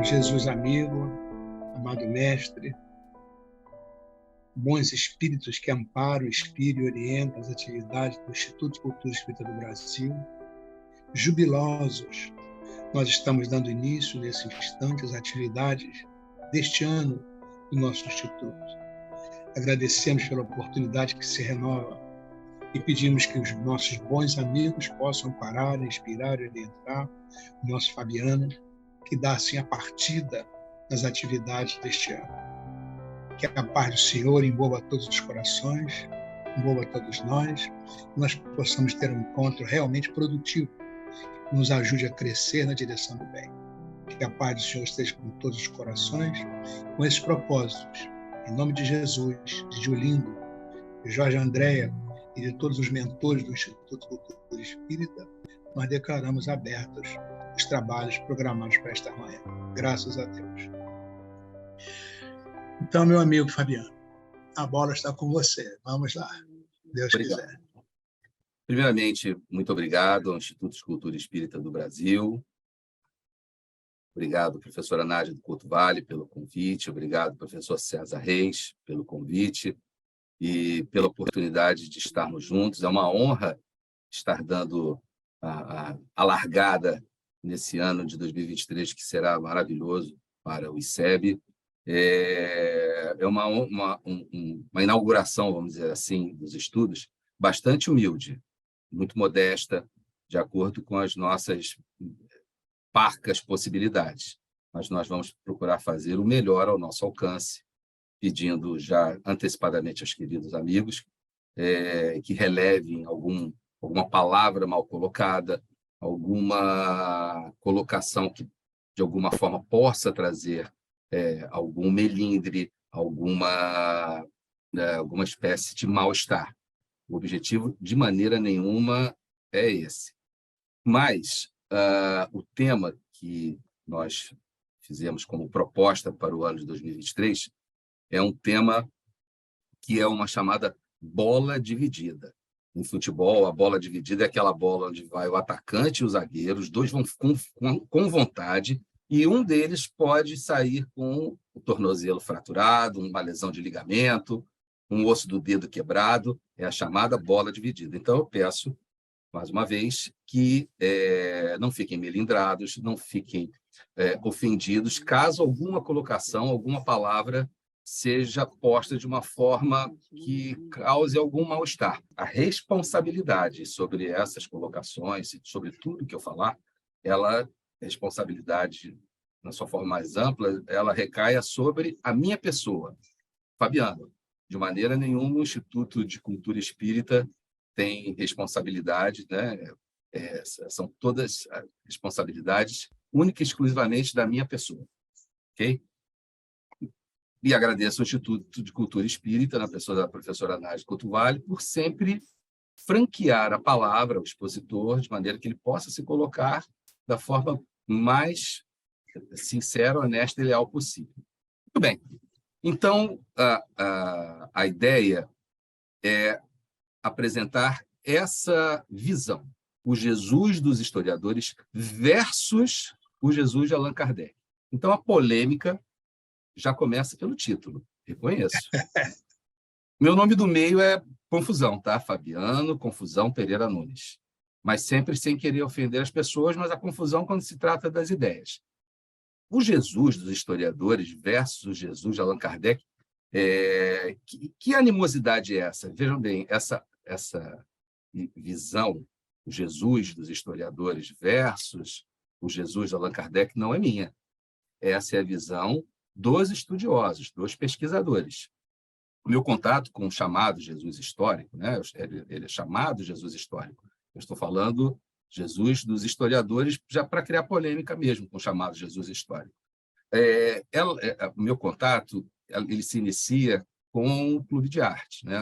Jesus amigo, amado mestre, bons espíritos que amparam, inspiram e orientam as atividades do Instituto de Cultura Espírita do Brasil, jubilosos, nós estamos dando início, nesse instante, às atividades deste ano do nosso Instituto. Agradecemos pela oportunidade que se renova e pedimos que os nossos bons amigos possam parar, inspirar e orientar o nosso Fabiano, que dá assim a partida nas atividades deste ano. Que a paz do Senhor envolva todos os corações, envolva todos nós, que nós possamos ter um encontro realmente produtivo, que nos ajude a crescer na direção do bem. Que a paz do Senhor esteja com todos os corações, com esses propósitos. Em nome de Jesus, de Julindo, de Jorge Andréa e de todos os mentores do Instituto de Cultura Espírita, nós declaramos abertos os trabalhos programados para esta manhã. Graças a Deus. Então, meu amigo Fabiano, a bola está com você. Vamos lá, Deus quiser. Primeiramente, muito obrigado ao Instituto de Cultura Espírita do Brasil. Obrigado, professora Nádia do Couto Vale, pelo convite. Obrigado, professor César Reis, pelo convite e pela oportunidade de estarmos juntos. É uma honra estar dando a largada nesse ano de 2023, que será maravilhoso para o ICEB. É uma inauguração, vamos dizer assim, dos estudos, bastante humilde, muito modesta, de acordo com as nossas parcas possibilidades. Mas nós vamos procurar fazer o melhor ao nosso alcance, pedindo já antecipadamente aos queridos amigos que relevem alguma palavra mal colocada, alguma colocação que, de alguma forma, possa trazer algum melindre, alguma espécie de mal-estar. O objetivo, de maneira nenhuma, é esse. Mas o tema que nós fizemos como proposta para o ano de 2023 é um tema que é uma chamada bola dividida. Em futebol, a bola dividida é aquela bola onde vai o atacante e o zagueiro, os dois vão com vontade, e um deles pode sair com o tornozelo fraturado, uma lesão de ligamento, um osso do dedo quebrado, é a chamada bola dividida. Então, eu peço, mais uma vez, que não fiquem melindrados, não fiquem ofendidos, caso alguma colocação, alguma palavra seja posta de uma forma que cause algum mal-estar. A responsabilidade sobre essas colocações, sobre tudo que eu falar, responsabilidade, na sua forma mais ampla, ela recaia sobre a minha pessoa, Fabiano. De maneira nenhuma, o Instituto de Cultura Espírita tem responsabilidade, né? São todas responsabilidades única e exclusivamente da minha pessoa. Ok? E agradeço ao Instituto de Cultura Espírita, na pessoa da professora Nádia Couto Vale, por sempre franquear a palavra ao expositor, de maneira que ele possa se colocar da forma mais sincera, honesta e leal possível. Muito bem. Então, a ideia é apresentar essa visão, o Jesus dos historiadores versus o Jesus de Allan Kardec. Então, a polêmica já começa pelo título, reconheço. Meu nome do meio é Confusão, tá? Fabiano Confusão Pereira Nunes. Mas sempre sem querer ofender as pessoas, mas a confusão quando se trata das ideias. O Jesus dos historiadores versus o Jesus de Allan Kardec, que animosidade é essa? Vejam bem, essa visão, o Jesus dos historiadores versus o Jesus de Allan Kardec, não é minha. Essa é a visão dos estudiosos, dos pesquisadores. O meu contato com o chamado Jesus histórico, né? Ele é chamado Jesus histórico. Eu estou falando Jesus dos historiadores, já para criar polêmica mesmo com o chamado Jesus histórico. O meu contato ele se inicia com o Clube de Arte, né?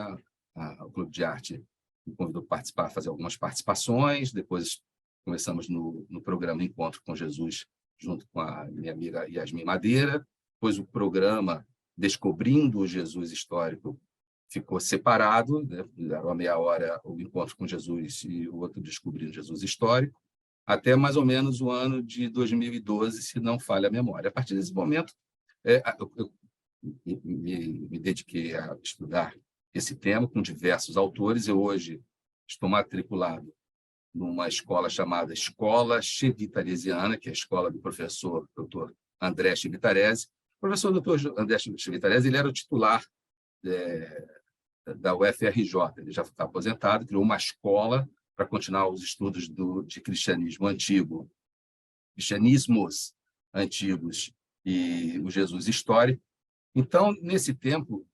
O Clube de Arte me convidou para fazer algumas participações, depois começamos no programa Encontro com Jesus, junto com a minha amiga Yasmin Madeira. Depois o programa Descobrindo o Jesus Histórico ficou separado, né? Era uma meia hora o Encontro com Jesus e o outro Descobrindo Jesus Histórico. até mais ou menos o ano de 2012, se não falha a memória. A partir desse momento, eu me dediquei a estudar esse tema com diversos autores. Eu hoje estou matriculado numa escola chamada Escola Chevitaresiana, que é a escola do professor Dr. André Chevitaresi. O professor Dr. André Chevitaresi, ele era o titular da UFRJ, ele já está aposentado, criou uma escola para continuar os estudos de cristianismo antigo, cristianismos antigos e o Jesus histórico. Então, nesse tempo,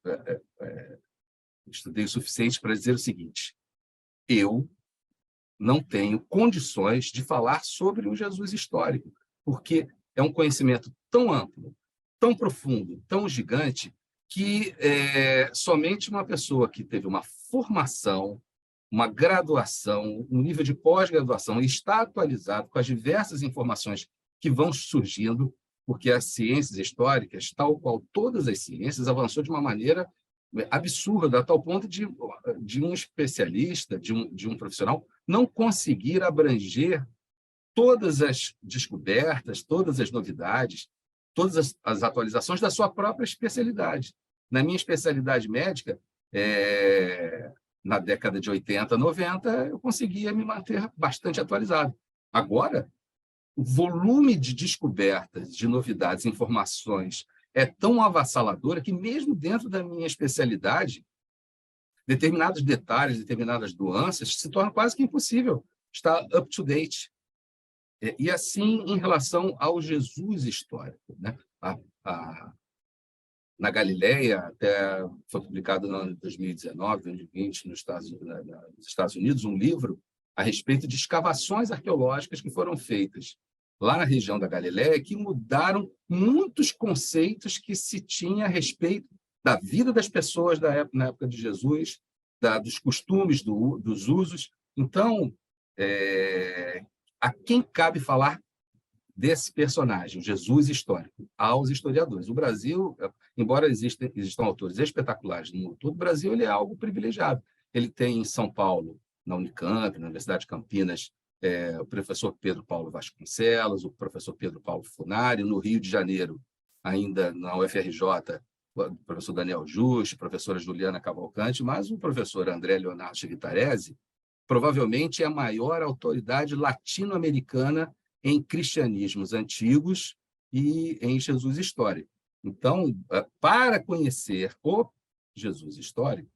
estudei o suficiente para dizer o seguinte: eu não tenho condições de falar sobre o Jesus histórico, porque é um conhecimento tão amplo, tão profundo, tão gigante, que somente uma pessoa que teve uma formação, uma graduação, um nível de pós-graduação e está atualizado com as diversas informações que vão surgindo, porque as ciências históricas, tal qual todas as ciências, avançou de uma maneira absurda, a tal ponto de um especialista, de um profissional, não conseguir abranger todas as descobertas, todas as novidades, todas as atualizações da sua própria especialidade. Na minha especialidade médica, na década de 80, 90, eu conseguia me manter bastante atualizado. Agora, o volume de descobertas, de novidades, informações é tão avassaladora que, mesmo dentro da minha especialidade, determinados detalhes, determinadas nuances se torna quase que impossível estar up to date. E assim, em relação ao Jesus histórico, né? Na Galileia, até foi publicado no ano de 2019, 2020, nos Estados Unidos, um livro a respeito de escavações arqueológicas que foram feitas lá na região da Galileia, que mudaram muitos conceitos que se tinha a respeito da vida das pessoas na época de Jesus, dos costumes, dos usos. Então, a quem cabe falar desse personagem, Jesus histórico, aos historiadores? O Brasil, embora existam autores espetaculares no mundo todo, o Brasil ele é algo privilegiado. Ele tem em São Paulo, na Unicamp, na Universidade de Campinas, o professor Pedro Paulo Vasconcelos, o professor Pedro Paulo Funari, no Rio de Janeiro, ainda na UFRJ, o professor Daniel Juste, a professora Juliana Cavalcante, mas o professor André Leonardo Chevitaresi provavelmente é a maior autoridade latino-americana em cristianismos antigos e em Jesus histórico. Então, para conhecer o Jesus histórico,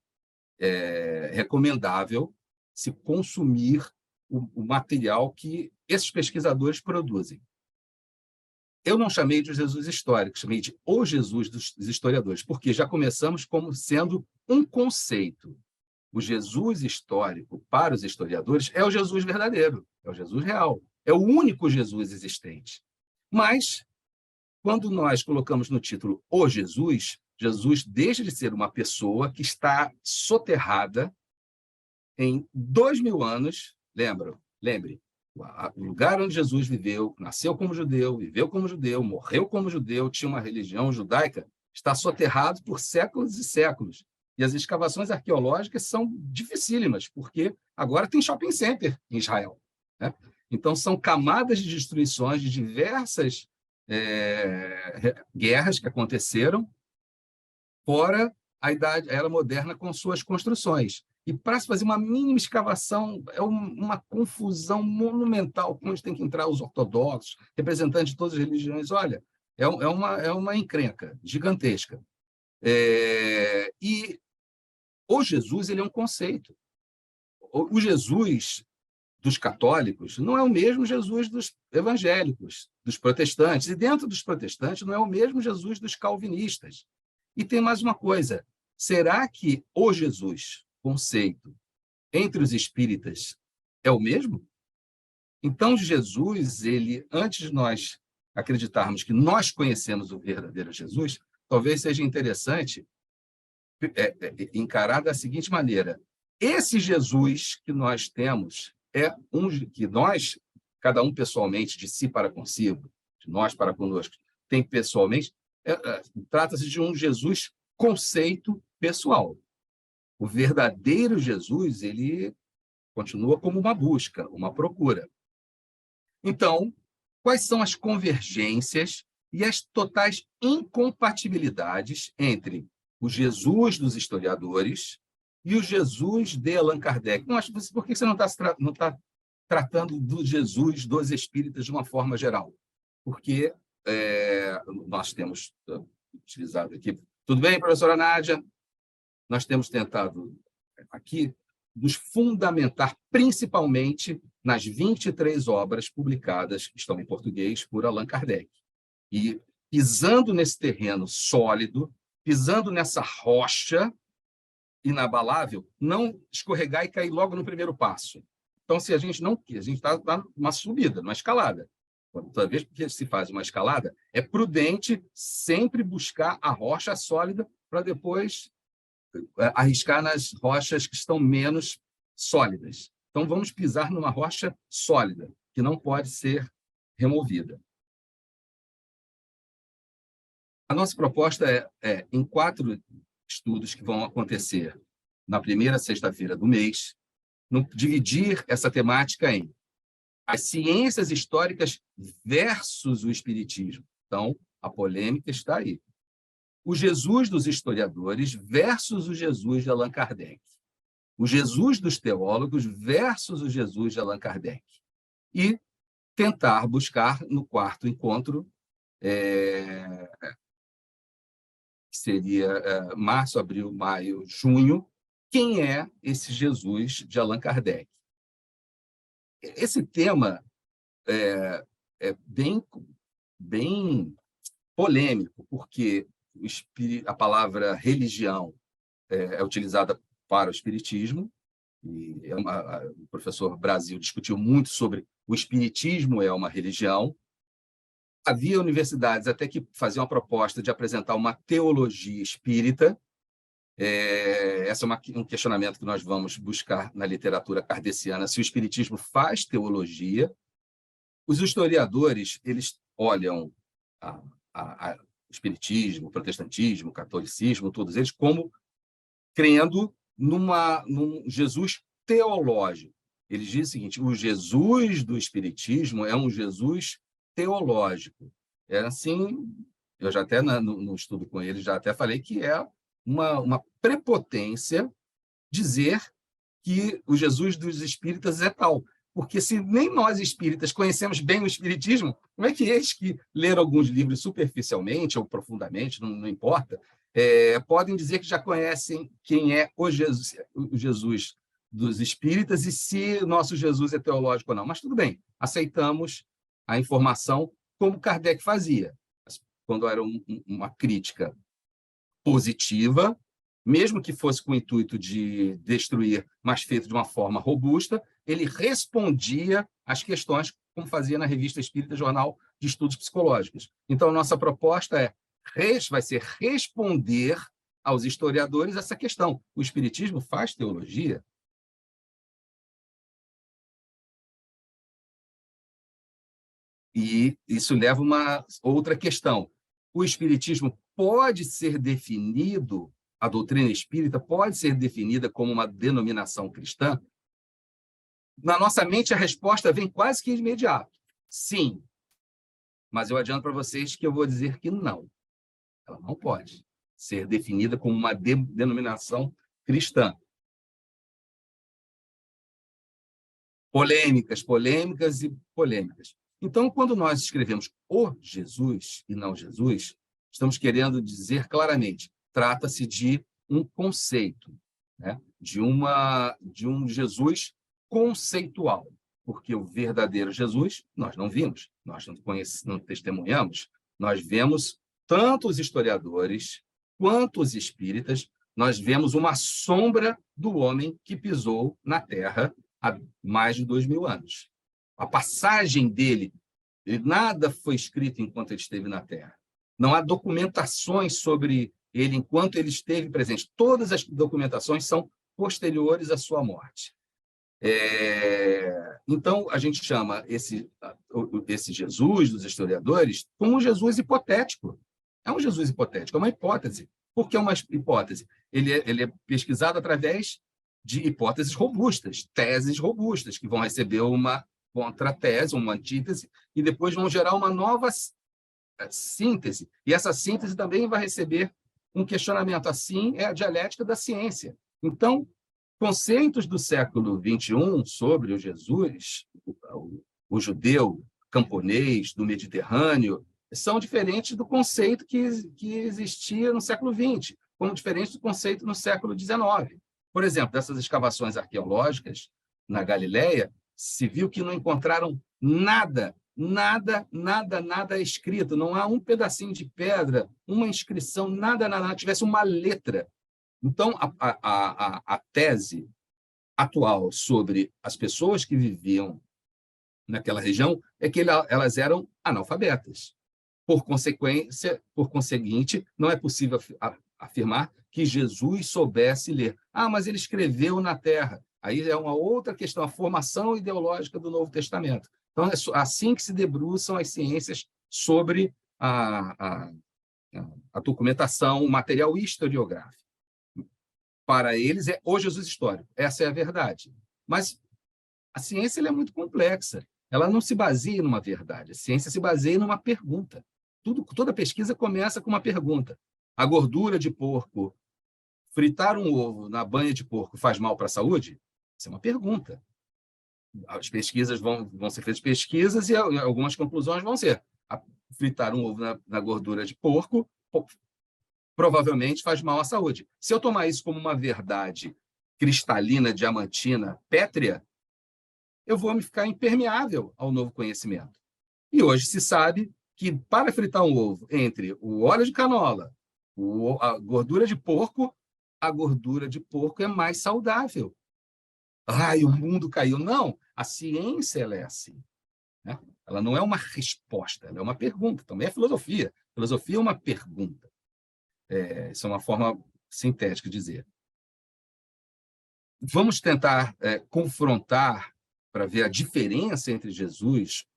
é recomendável se consumir o material que esses pesquisadores produzem. Eu não chamei de Jesus histórico, chamei de o Jesus dos historiadores, porque já começamos como sendo um conceito. O Jesus histórico, para os historiadores, é o Jesus verdadeiro, é o Jesus real, é o único Jesus existente. Mas, quando nós colocamos no título o Jesus, Jesus deixa de ser uma pessoa que está soterrada em 2000 anos. Lembre, o lugar onde Jesus viveu, nasceu como judeu, viveu como judeu, morreu como judeu, tinha uma religião judaica, está soterrado por séculos e séculos. E as escavações arqueológicas são dificílimas, porque agora tem shopping center em Israel, né? Então, são camadas de destruições de diversas guerras que aconteceram, fora a Era Moderna com suas construções. E para se fazer uma mínima escavação, é uma confusão monumental, onde tem que entrar os ortodoxos, representantes de todas as religiões. Olha, é uma encrenca gigantesca. E o Jesus ele é um conceito. O Jesus dos católicos não é o mesmo Jesus dos evangélicos, dos protestantes. E dentro dos protestantes não é o mesmo Jesus dos calvinistas. E tem mais uma coisa. Será que o Jesus, conceito, entre os espíritas, é o mesmo? Então, Jesus, antes de nós acreditarmos que nós conhecemos o verdadeiro Jesus, talvez seja interessante encarar da seguinte maneira: esse Jesus que nós temos é que nós, cada um pessoalmente, de si para consigo, de nós para conosco, tem pessoalmente, trata-se de um Jesus conceito pessoal. O verdadeiro Jesus, ele continua como uma busca, uma procura. Então, quais são as convergências e as totais incompatibilidades entre o Jesus dos historiadores e o Jesus de Allan Kardec? Por que você não está tratando do Jesus dos espíritas de uma forma geral? Porque nós temos utilizado aqui... Tudo bem, professora Nádia? Nós temos tentado aqui nos fundamentar principalmente nas 23 obras publicadas, que estão em português, por Allan Kardec. E pisando nesse terreno sólido, pisando nessa rocha inabalável, não escorregar e cair logo no primeiro passo. Então, se a gente não quer, a gente está numa subida, numa escalada. Toda vez que se faz uma escalada, é prudente sempre buscar a rocha sólida para depois arriscar nas rochas que estão menos sólidas. Então, vamos pisar numa rocha sólida, que não pode ser removida. A nossa proposta é em 4 estudos que vão acontecer na primeira sexta-feira do mês, dividir essa temática em as ciências históricas versus o espiritismo. Então, a polêmica está aí. O Jesus dos historiadores versus o Jesus de Allan Kardec. O Jesus dos teólogos versus o Jesus de Allan Kardec. E tentar buscar, no 4º encontro, que seria março, abril, maio, junho, quem é esse Jesus de Allan Kardec? Esse tema é bem polêmico, porque a palavra religião é utilizada para o espiritismo, e o professor Brasil discutiu muito sobre o espiritismo é uma religião. Havia universidades até que faziam a proposta de apresentar uma teologia espírita. Esse é um questionamento que nós vamos buscar na literatura kardeciana, se o espiritismo faz teologia. Os historiadores, eles olham o espiritismo, o protestantismo, o catolicismo, todos eles, como crendo num Jesus teológico. Eles dizem o seguinte: o Jesus do espiritismo é um Jesus teológico. É assim, eu já até no estudo com eles já até falei que é uma prepotência dizer que o Jesus dos espíritas é tal. Porque se nem nós espíritas conhecemos bem o espiritismo, como é que eles que leram alguns livros superficialmente ou profundamente, não importa, podem dizer que já conhecem quem é o Jesus dos espíritas e se o nosso Jesus é teológico ou não. Mas tudo bem, aceitamos a informação como Kardec fazia. Quando era uma crítica positiva, mesmo que fosse com o intuito de destruir, mas feito de uma forma robusta, ele respondia às questões, como fazia na Revista Espírita, Jornal de Estudos Psicológicos. Então, nossa proposta vai ser responder aos historiadores essa questão. O espiritismo faz teologia? E isso leva a uma outra questão. O espiritismo pode ser definido, a doutrina espírita pode ser definida como uma denominação cristã? Na nossa mente, a resposta vem quase que imediato. Sim. Mas eu adianto para vocês que eu vou dizer que não. Ela não pode ser definida como uma denominação cristã. Polêmicas, polêmicas e polêmicas. Então, quando nós escrevemos o Jesus e não Jesus, estamos querendo dizer claramente, trata-se de um conceito, né? de um Jesus conceitual, porque o verdadeiro Jesus nós não vimos, nós não testemunhamos, nós vemos tanto os historiadores quanto os espíritas, nós vemos uma sombra do homem que pisou na Terra há mais de 2000 anos. A passagem dele, nada foi escrito enquanto ele esteve na Terra. Não há documentações sobre ele enquanto ele esteve presente. Todas as documentações são posteriores à sua morte. Então, a gente chama esse Jesus dos historiadores como um Jesus hipotético. É um Jesus hipotético, é uma hipótese. Por que é uma hipótese? Ele é pesquisado através de hipóteses robustas, teses robustas, que vão contratese, uma antítese, e depois vão gerar uma nova síntese. E essa síntese também vai receber um questionamento. Assim é a dialética da ciência. Então, conceitos do século XXI sobre o Jesus, o judeu camponês do Mediterrâneo, são diferentes do conceito que existia no século XX, como diferentes do conceito no século XIX. Por exemplo, dessas escavações arqueológicas na Galileia, se viu que não encontraram nada escrito, não há um pedacinho de pedra, uma inscrição, nada, tivesse uma letra. Então, a tese atual sobre as pessoas que viviam naquela região é que elas eram analfabetas. Por conseguinte, não é possível afirmar que Jesus soubesse ler. Mas ele escreveu na terra. Aí é uma outra questão, a formação ideológica do Novo Testamento. Então, é assim que se debruçam as ciências sobre a documentação, o material historiográfico. Para eles, é o Jesus histórico. Essa é a verdade. Mas a ciência ela é muito complexa. Ela não se baseia numa verdade. A ciência se baseia numa pergunta. Toda pesquisa começa com uma pergunta. A gordura de porco, fritar um ovo na banha de porco faz mal para a saúde? Isso é uma pergunta. As pesquisas vão ser feitas pesquisas e algumas conclusões vão ser: fritar um ovo na gordura de porco provavelmente faz mal à saúde. Se eu tomar isso como uma verdade cristalina, diamantina, pétrea, eu vou me ficar impermeável ao novo conhecimento. E hoje se sabe que para fritar um ovo entre o óleo de canola, a gordura de porco, a gordura de porco é mais saudável. O mundo caiu. Não, a ciência ela é assim. Né? Ela não é uma resposta, ela é uma pergunta. Também é filosofia. Filosofia é uma pergunta. Isso é uma forma sintética de dizer. Vamos tentar confrontar para ver a diferença entre Jesus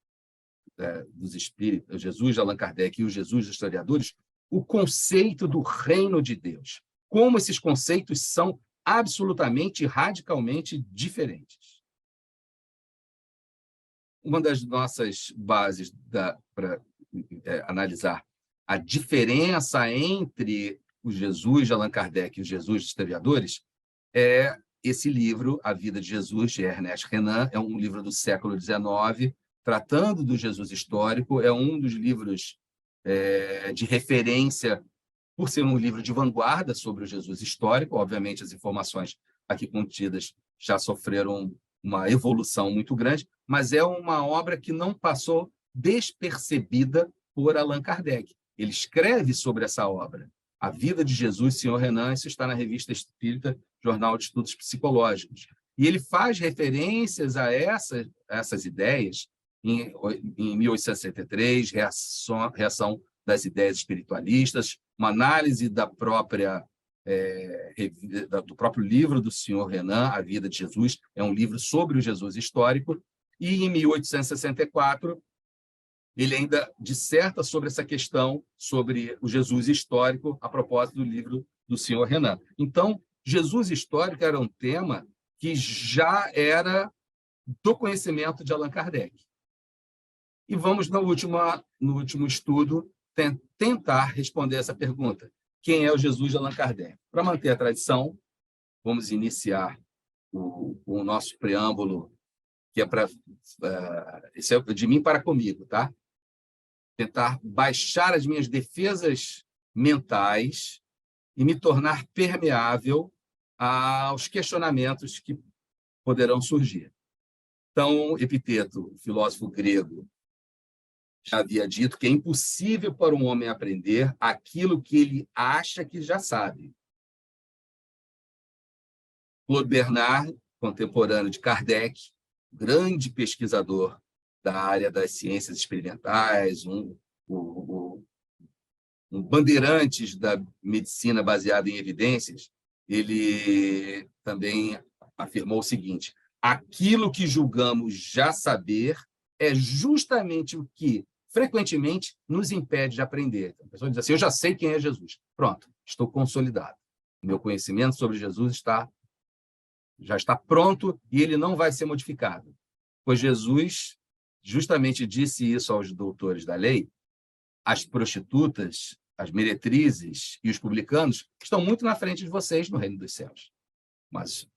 dos espíritos, Jesus de Allan Kardec e o Jesus dos historiadores, o conceito do reino de Deus. Como esses conceitos são absolutamente, radicalmente diferentes. Uma das nossas bases para analisar a diferença entre o Jesus de Allan Kardec e o Jesus dos historiadores é esse livro, A Vida de Jesus, de Ernest Renan. É um livro do século XIX, tratando do Jesus histórico. É um dos livros de referência, por ser um livro de vanguarda sobre o Jesus histórico. Obviamente, as informações aqui contidas já sofreram uma evolução muito grande, mas é uma obra que não passou despercebida por Allan Kardec. Ele escreve sobre essa obra, A Vida de Jesus, Sr. Renan. Isso está na Revista Espírita, Jornal de Estudos Psicológicos. E ele faz referências a essas ideias em 1863, reação das ideias espiritualistas, uma análise do próprio livro do Sr. Renan, A Vida de Jesus. É um livro sobre o Jesus histórico. E, em 1864, ele ainda disserta sobre essa questão, sobre o Jesus histórico, a propósito do livro do Sr. Renan. Então, Jesus histórico era um tema que já era do conhecimento de Allan Kardec. E vamos, no último estudo, tentar responder essa pergunta. Quem é o Jesus de Allan Kardec? Para manter a tradição, vamos iniciar o nosso preâmbulo, que é para... esse é de mim para comigo, tá? Tentar baixar as minhas defesas mentais e me tornar permeável aos questionamentos que poderão surgir. Então, Epiteto, filósofo grego, já havia dito que é impossível para um homem aprender aquilo que ele acha que já sabe. Claude Bernard, contemporâneo de Kardec, grande pesquisador da área das ciências experimentais, um bandeirantes da medicina baseada em evidências, ele também afirmou o seguinte: aquilo que julgamos já saber é justamente o que frequentemente nos impede de aprender. Então, a pessoa diz assim: eu já sei quem é Jesus. Pronto, estou consolidado. Meu conhecimento sobre Jesus já está pronto e ele não vai ser modificado. pois Jesus justamente disse isso aos doutores da lei: as prostitutas, as meretrizes e os publicanos estão muito na frente de vocês no reino dos céus. Mas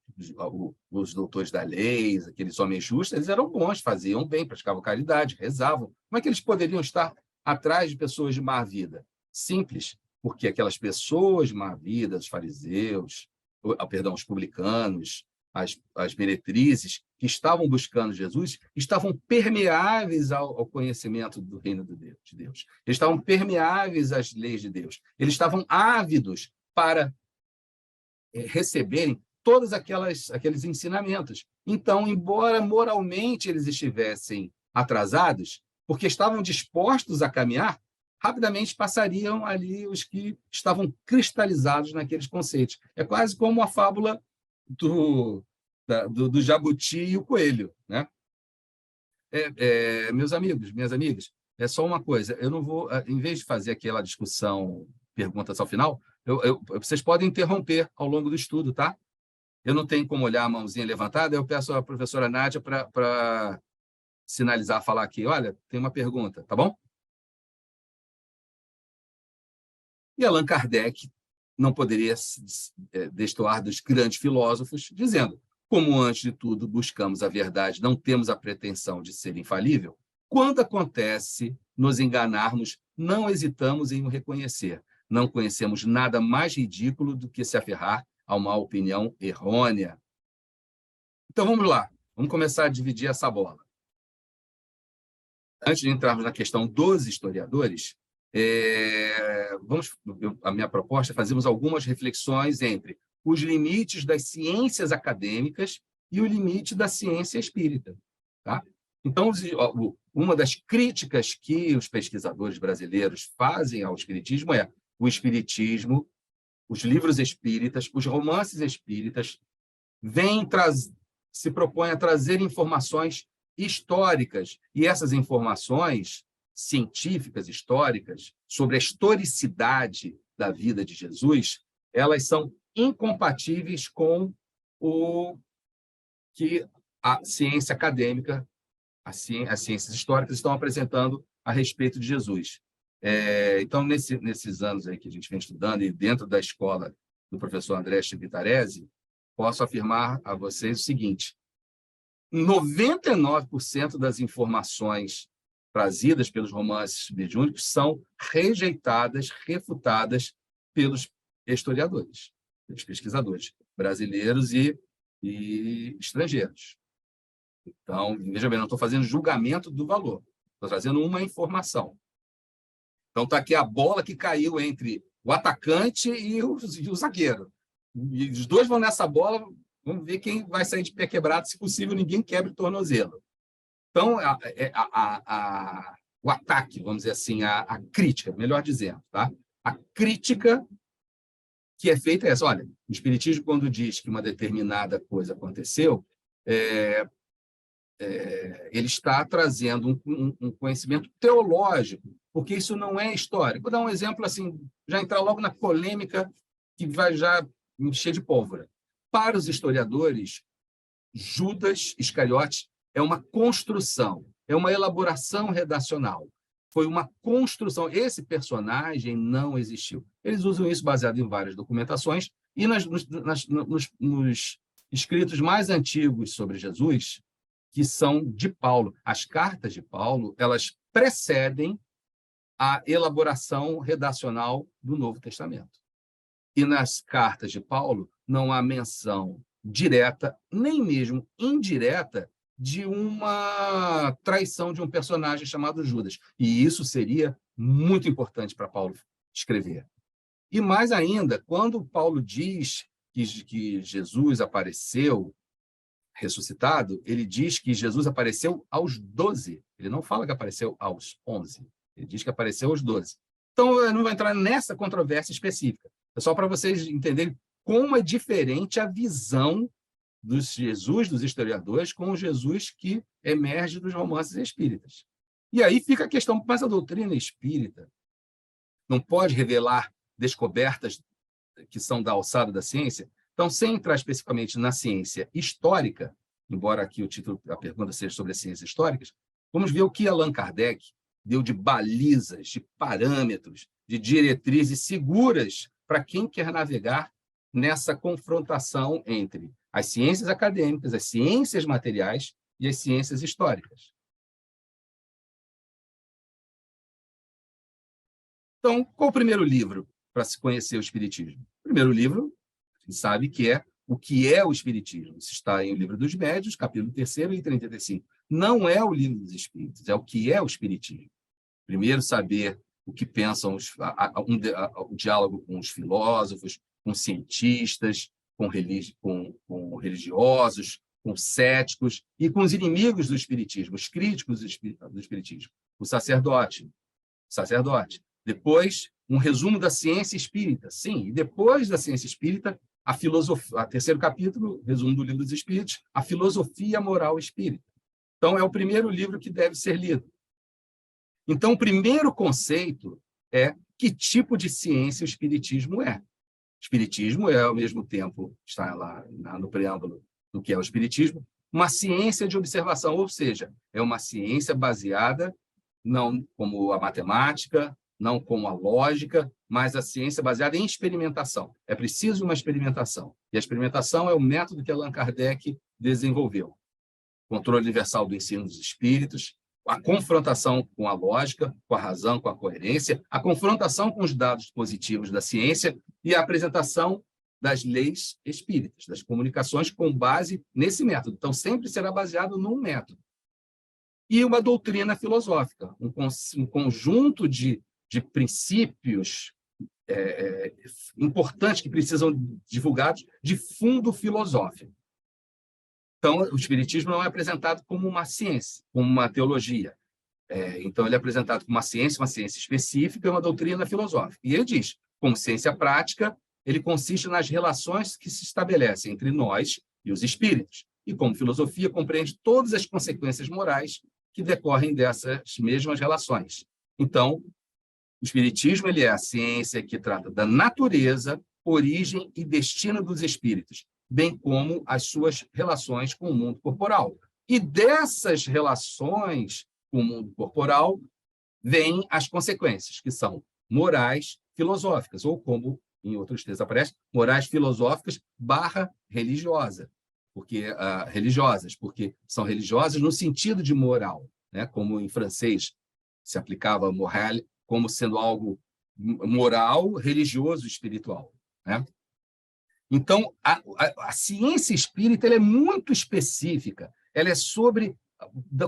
os doutores da lei, aqueles homens justos, eles eram bons, faziam bem, praticavam caridade, rezavam. Como é que eles poderiam estar atrás de pessoas de má vida? Simples, porque aquelas pessoas de má vida, os fariseus, os publicanos, as meretrizes, que estavam buscando Jesus, estavam permeáveis ao conhecimento do reino de Deus. Eles estavam permeáveis às leis de Deus. Eles estavam ávidos para receberem todos aqueles ensinamentos. Então, embora moralmente eles estivessem atrasados, porque estavam dispostos a caminhar, rapidamente passariam ali os que estavam cristalizados naqueles conceitos. É quase como a fábula do jabuti e o coelho, né? Meus amigos, minhas amigas, é só uma coisa, eu não vou, em vez de fazer aquela discussão, perguntas ao final, vocês podem interromper ao longo do estudo, tá? Eu não tenho como olhar a mãozinha levantada, eu peço à professora Nádia para sinalizar, falar aqui, olha, tem uma pergunta, tá bom? E Allan Kardec não poderia destoar dos grandes filósofos, dizendo: como antes de tudo buscamos a verdade, não temos a pretensão de ser infalível, quando acontece nos enganarmos, não hesitamos em o reconhecer. Não conhecemos nada mais ridículo do que se aferrar a uma opinião errônea. Então, vamos lá. Vamos começar a dividir essa bola. Antes de entrarmos na questão dos historiadores, a minha proposta é fazermos algumas reflexões entre os limites das ciências acadêmicas e o limite da ciência espírita. Tá? Então, uma das críticas que os pesquisadores brasileiros fazem ao espiritismo é o espiritismo, os livros espíritas, os romances espíritas se propõem a trazer informações históricas, e essas informações científicas, históricas, sobre a historicidade da vida de Jesus, elas são incompatíveis com o que a ciência acadêmica, as ciências históricas estão apresentando a respeito de Jesus. Então, nesses anos aí que a gente vem estudando, e dentro da escola do professor André Chivitarese, posso afirmar a vocês o seguinte: 99% das informações trazidas pelos romances mediúnicos são rejeitadas, refutadas pelos historiadores, pelos pesquisadores brasileiros e estrangeiros. Então, veja bem, não estou fazendo julgamento do valor, estou trazendo uma informação. Então, está aqui a bola que caiu entre o atacante e o zagueiro. E os dois vão nessa bola, vamos ver quem vai sair de pé quebrado, se possível, ninguém quebre o tornozelo. Então, o ataque, vamos dizer assim, a crítica, melhor dizendo, tá? A crítica que é feita é essa: olha, o espiritismo, quando diz que uma determinada coisa aconteceu, ele está trazendo um conhecimento teológico, porque isso não é histórico. Vou dar um exemplo assim, já entrar logo na polêmica que vai já encher de pólvora. Para os historiadores, Judas Iscariotes é uma construção, é uma elaboração redacional. Foi uma construção. Esse personagem não existiu. Eles usam isso baseado em várias documentações e nos escritos mais antigos sobre Jesus, que são de Paulo. As cartas de Paulo, elas precedem a elaboração redacional do Novo Testamento. E nas cartas de Paulo não há menção direta, nem mesmo indireta, de uma traição de um personagem chamado Judas. E isso seria muito importante para Paulo escrever. E mais ainda, quando Paulo diz que Jesus apareceu ressuscitado, ele diz que Jesus apareceu aos 12. Ele não fala que apareceu aos 11. Ele diz que apareceu aos 12. Então, eu não vou entrar nessa controvérsia específica. É só para vocês entenderem como é diferente a visão dos Jesus, dos historiadores, com o Jesus que emerge dos romances espíritas. E aí fica a questão: mas a doutrina espírita não pode revelar descobertas que são da alçada da ciência? Então, sem entrar especificamente na ciência histórica, embora aqui o título, a pergunta seja sobre as ciências históricas, vamos ver o que Allan Kardec deu de balizas, de parâmetros, de diretrizes seguras para quem quer navegar nessa confrontação entre as ciências acadêmicas, as ciências materiais e as ciências históricas. Então, qual o primeiro livro para se conhecer o Espiritismo? O primeiro livro, a gente sabe que é o que é o Espiritismo. Isso está em O Livro dos Médiuns, capítulo 3º e 35. Não é o Livro dos Espíritos, é o que é o Espiritismo. Primeiro, saber o que pensam, o diálogo com os filósofos, com cientistas, com religiosos, com céticos e com os inimigos do Espiritismo, os críticos do Espiritismo, o sacerdote. Depois, um resumo da ciência espírita. Sim, e depois da ciência espírita, a filosofia, terceiro capítulo, resumo do Livro dos Espíritos, a filosofia moral espírita. Então, é o primeiro livro que deve ser lido. Então, o primeiro conceito é que tipo de ciência o Espiritismo é. O Espiritismo é, ao mesmo tempo, está lá no preâmbulo do que é o Espiritismo, uma ciência de observação, ou seja, é uma ciência baseada não como a matemática, não como a lógica, mas a ciência baseada em experimentação. É preciso uma experimentação. E a experimentação é o método que Allan Kardec desenvolveu. Controle universal do ensino dos espíritos, a confrontação com a lógica, com a razão, com a coerência, a confrontação com os dados positivos da ciência e a apresentação das leis espíritas, das comunicações com base nesse método. Então, sempre será baseado num método. E uma doutrina filosófica, um conjunto de princípios importantes que precisam divulgados de fundo filosófico. Então, o Espiritismo não é apresentado como uma ciência, como uma teologia. Então, ele é apresentado como uma ciência específica e uma doutrina filosófica. E ele diz, como ciência prática, ele consiste nas relações que se estabelecem entre nós e os espíritos. E, como filosofia, compreende todas as consequências morais que decorrem dessas mesmas relações. Então, o Espiritismo ele é a ciência que trata da natureza, origem e destino dos espíritos, bem como as suas relações com o mundo corporal. E dessas relações com o mundo corporal vêm as consequências, que são morais filosóficas, ou como em outros textos aparece, morais filosóficas / religiosa, religiosas, porque são religiosas no sentido de moral, né? Como em francês se aplicava moral como sendo algo moral, religioso, espiritual, né? Então, a ciência espírita ela é muito específica, ela é sobre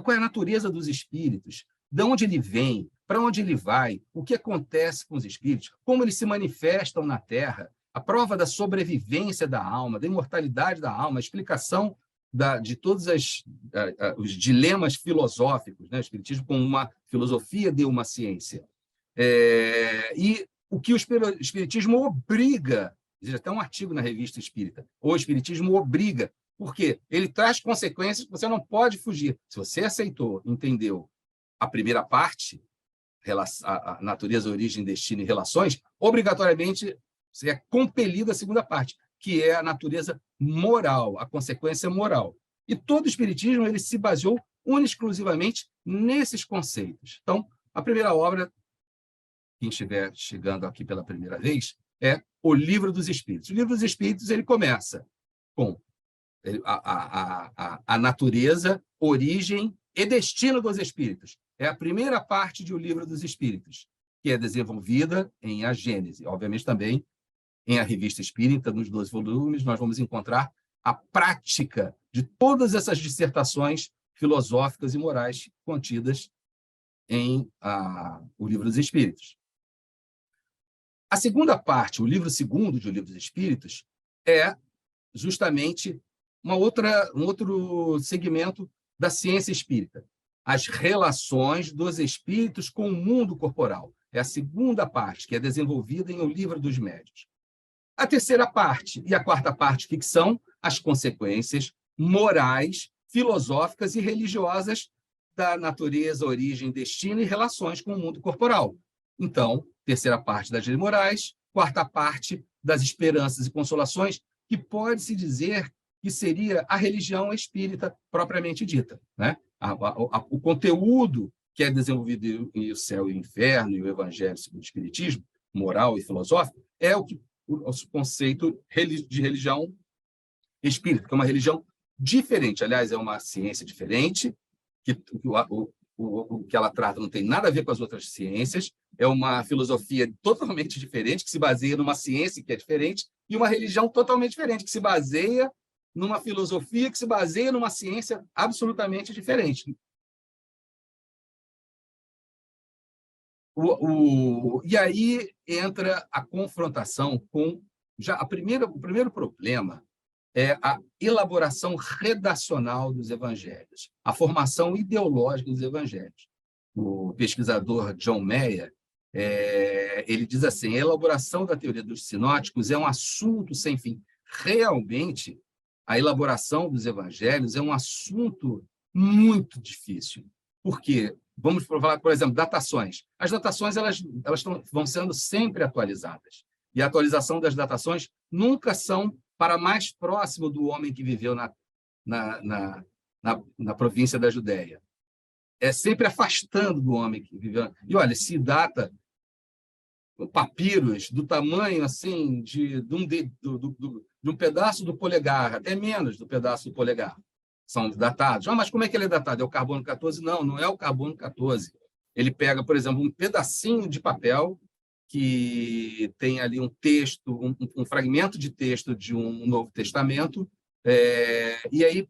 qual é a natureza dos espíritos, de onde ele vem, para onde ele vai, o que acontece com os espíritos, como eles se manifestam na Terra, a prova da sobrevivência da alma, da imortalidade da alma, a explicação de todos os dilemas filosóficos, né? O Espiritismo como uma filosofia de uma ciência. E o que o Espiritismo obriga, existe até um artigo na Revista Espírita, o Espiritismo obriga, porque ele traz consequências que você não pode fugir. Se você aceitou, entendeu a primeira parte, a natureza, origem, destino e relações, obrigatoriamente você é compelido à segunda parte, que é a natureza moral, a consequência moral. E todo o Espiritismo ele se baseou exclusivamente nesses conceitos. Então, a primeira obra, quem estiver chegando aqui pela primeira vez, é O Livro dos Espíritos. O Livro dos Espíritos ele começa com a natureza, origem e destino dos espíritos. É a primeira parte de O Livro dos Espíritos, que é desenvolvida em A Gênese. Obviamente, também em A Revista Espírita, nos 12 volumes, nós vamos encontrar a prática de todas essas dissertações filosóficas e morais contidas em O Livro dos Espíritos. A segunda parte, o livro segundo de O Livro dos Espíritos, é justamente um outro segmento da ciência espírita, as relações dos espíritos com o mundo corporal. É a segunda parte, que é desenvolvida em O Livro dos Médiuns. A terceira parte e a quarta parte, que são as consequências morais, filosóficas e religiosas da natureza, origem, destino e relações com o mundo corporal. Então, terceira parte das leis morais, quarta parte das esperanças e consolações, que pode-se dizer que seria a religião espírita propriamente dita, né? O conteúdo que é desenvolvido em O Céu e o Inferno e o Evangelho segundo o Espiritismo, moral e filosófico, é o conceito de religião espírita, que é uma religião diferente. Aliás, é uma ciência diferente, que o que ela trata não tem nada a ver com as outras ciências, é uma filosofia totalmente diferente, que se baseia numa ciência que é diferente, e uma religião totalmente diferente, que se baseia numa filosofia que se baseia numa ciência absolutamente diferente. E aí entra a confrontação com... o primeiro problema é a elaboração redacional dos evangelhos, a formação ideológica dos evangelhos. O pesquisador John Mayer, ele diz assim, a elaboração da teoria dos sinóticos é um assunto sem fim. Realmente, a elaboração dos evangelhos é um assunto muito difícil. Por quê? Vamos falar, por exemplo, datações. As datações elas vão sendo sempre atualizadas. E a atualização das datações nunca são para mais próximo do homem que viveu na província da Judéia. É sempre afastando do homem que viveu. E olha, se data papiros do tamanho assim de um pedaço do polegar, até menos do pedaço do polegar, são datados. Mas como é que ele é datado? É o carbono 14? Não, não é o carbono 14. Ele pega, por exemplo, um pedacinho de papel que tem ali um texto, um fragmento de texto de um Novo Testamento, e aí,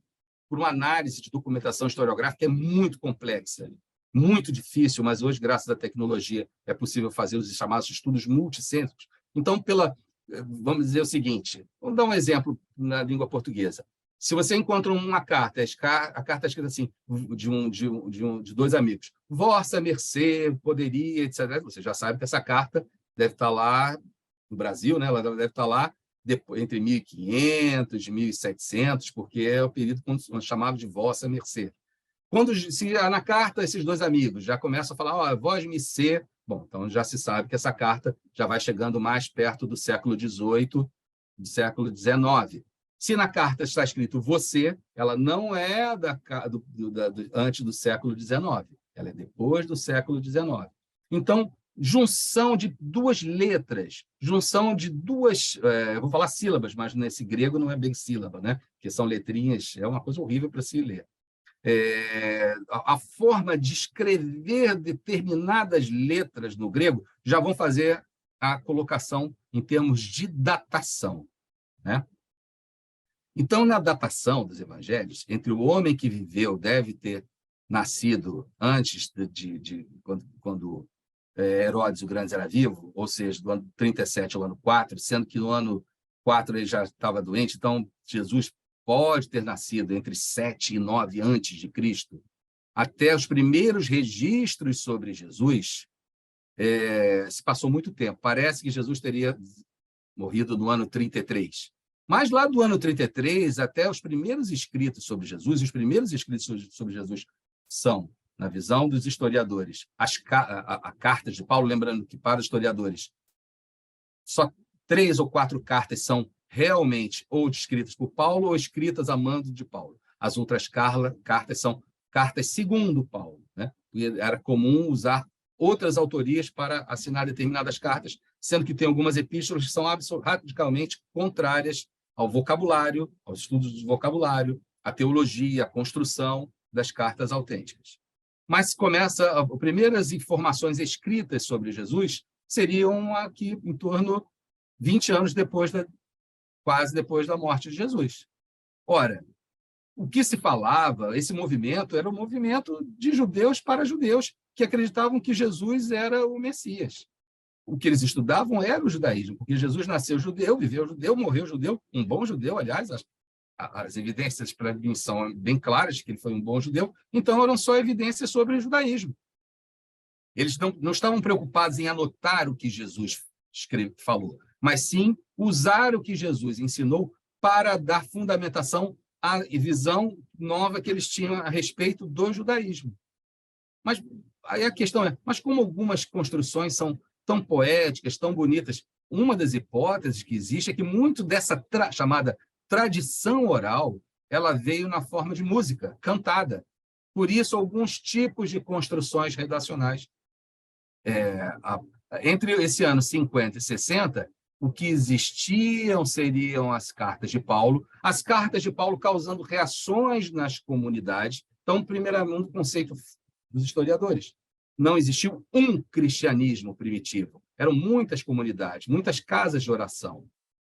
por uma análise de documentação historiográfica, é muito complexa, muito difícil, mas hoje, graças à tecnologia, é possível fazer os chamados estudos multicêntricos. Então, vamos dizer o seguinte, vamos dar um exemplo na língua portuguesa. Se você encontra uma carta, a carta é escrita assim, de dois amigos, Vossa Mercê poderia, etc. Você já sabe que essa carta deve estar lá no Brasil, né? Ela deve estar lá entre 1500 e 1700, porque é o período chamado de Vossa Mercê. Se na carta esses dois amigos já começam a falar, Vós Mercê, bom, então já se sabe que essa carta já vai chegando mais perto do século XVIII, do século XIX. Se na carta está escrito você, ela não é antes do século XIX, ela é depois do século XIX. Então, junção de duas letras, junção de duas, vou falar sílabas, mas nesse grego não é bem sílaba, né? Que são letrinhas, é uma coisa horrível para se ler. A forma de escrever determinadas letras no grego já vão fazer a colocação em termos de datação, né? Então, na datação dos evangelhos, entre o homem que viveu, deve ter nascido antes quando Herodes o Grande era vivo, ou seja, do ano 37 ao ano 4, sendo que no ano 4 ele já estava doente, então Jesus pode ter nascido entre 7 e 9 antes de Cristo. Até os primeiros registros sobre Jesus, se passou muito tempo. Parece que Jesus teria morrido no ano 33. Mas lá do ano 33 até os primeiros escritos sobre Jesus, os primeiros escritos sobre Jesus são, na visão dos historiadores, as cartas de Paulo, lembrando que para os historiadores só 3 ou 4 cartas são realmente ou escritas por Paulo ou escritas a mando de Paulo. As outras cartas são cartas segundo Paulo, né? E era comum usar outras autorias para assinar determinadas cartas, sendo que tem algumas epístolas que são radicalmente contrárias ao vocabulário, aos estudos do vocabulário, à teologia, à construção das cartas autênticas. Mas as primeiras informações escritas sobre Jesus seriam aqui em torno de 20 anos quase depois da morte de Jesus. Ora, o que se falava, esse movimento era um movimento de judeus para judeus que acreditavam que Jesus era o Messias. O que eles estudavam era o judaísmo, porque Jesus nasceu judeu, viveu judeu, morreu judeu, um bom judeu, aliás, as evidências para mim são bem claras que ele foi um bom judeu, então eram só evidências sobre o judaísmo. Eles não estavam preocupados em anotar o que Jesus falou, mas sim usar o que Jesus ensinou para dar fundamentação à visão nova que eles tinham a respeito do judaísmo. Mas aí a questão é, mas como algumas construções são tão poéticas, tão bonitas, uma das hipóteses que existe é que muito dessa chamada tradição oral, ela veio na forma de música, cantada. Por isso, alguns tipos de construções redacionais. Entre esse ano 50 e 60, o que existiam seriam as cartas de Paulo, as cartas de Paulo causando reações nas comunidades. Então, primeiramente, o conceito dos historiadores. Não existiu um cristianismo primitivo. Eram muitas comunidades, muitas casas de oração.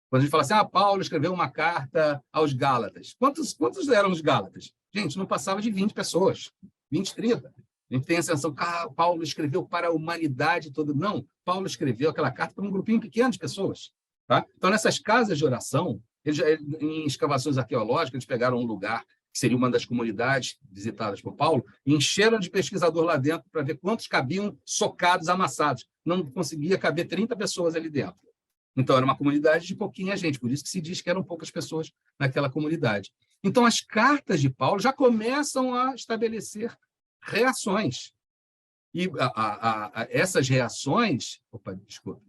Quando a gente fala assim, Paulo escreveu uma carta aos Gálatas. Quantos eram os Gálatas? Gente, não passava de 20 pessoas, 20, 30. A gente tem a sensação que Paulo escreveu para a humanidade toda. Não, Paulo escreveu aquela carta para um grupinho pequeno de pessoas. Tá? Então, nessas casas de oração, em escavações arqueológicas, eles pegaram um lugar que seria uma das comunidades visitadas por Paulo, e encheram de pesquisador lá dentro para ver quantos cabiam socados, amassados. Não conseguia caber 30 pessoas ali dentro. Então, era uma comunidade de pouquinha gente, por isso que se diz que eram poucas pessoas naquela comunidade. Então, as cartas de Paulo já começam a estabelecer reações. E essas reações... Opa, desculpa.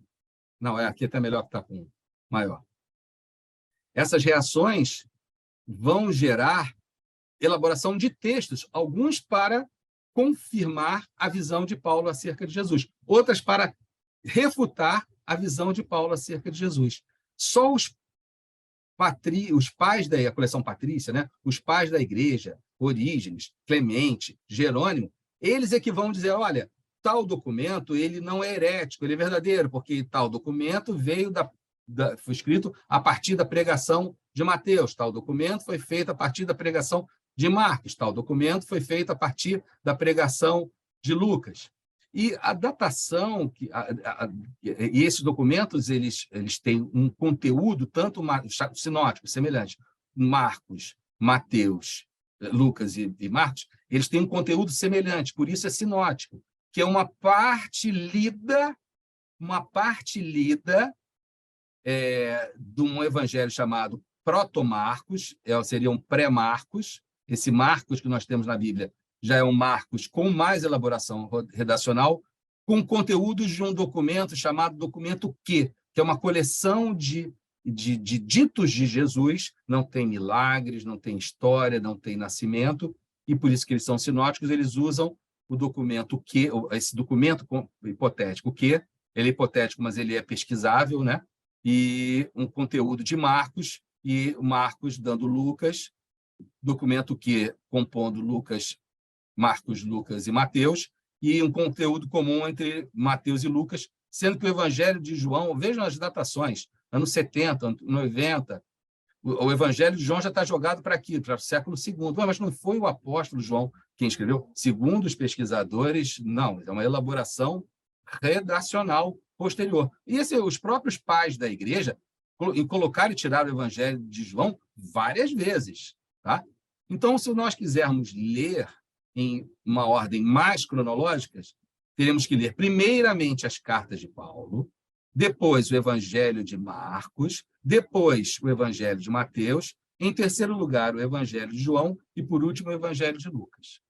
Não, aqui está melhor que está com maior. Essas reações vão gerar elaboração de textos, alguns para confirmar a visão de Paulo acerca de Jesus, outras para refutar a visão de Paulo acerca de Jesus. Só os pais da coleção patrícia, né? Os pais da igreja, Orígenes, Clemente, Jerônimo, eles é que vão dizer, olha, tal documento ele não é herético, ele é verdadeiro, porque tal documento veio foi escrito a partir da pregação de Mateus, tal documento foi feito a partir da pregação de Marcos, tal documento foi feito a partir da pregação de Lucas. E a datação, e esses documentos, eles têm um conteúdo, tanto sinótico, semelhante, Marcos, Mateus, Lucas e Marcos, eles têm um conteúdo semelhante, por isso é sinótico, que é uma parte lida de um evangelho chamado proto-Marcos, seria um pré-Marcos. Esse Marcos que nós temos na Bíblia já é um Marcos com mais elaboração redacional, com conteúdos de um documento chamado documento Q, que é uma coleção de ditos de Jesus, não tem milagres, não tem história, não tem nascimento, e por isso que eles são sinóticos, eles usam o documento Q, esse documento hipotético Q, ele é hipotético, mas ele é pesquisável, né? E um conteúdo de Marcos, e Marcos dando Lucas, documento Q compondo Marcos, Lucas e Mateus, e um conteúdo comum entre Mateus e Lucas, sendo que o Evangelho de João, vejam as datações, anos 70, anos 90, o Evangelho de João já está jogado para aqui, para o século II. Mas não foi o apóstolo João quem escreveu? Segundo os pesquisadores, não, é uma elaboração redacional posterior. E os próprios pais da igreja colocaram e tiraram o Evangelho de João várias vezes. Tá? Então, se nós quisermos ler em uma ordem mais cronológica, teremos que ler primeiramente as cartas de Paulo, depois o Evangelho de Marcos, depois o Evangelho de Mateus, em terceiro lugar o Evangelho de João e, por último, o Evangelho de Lucas.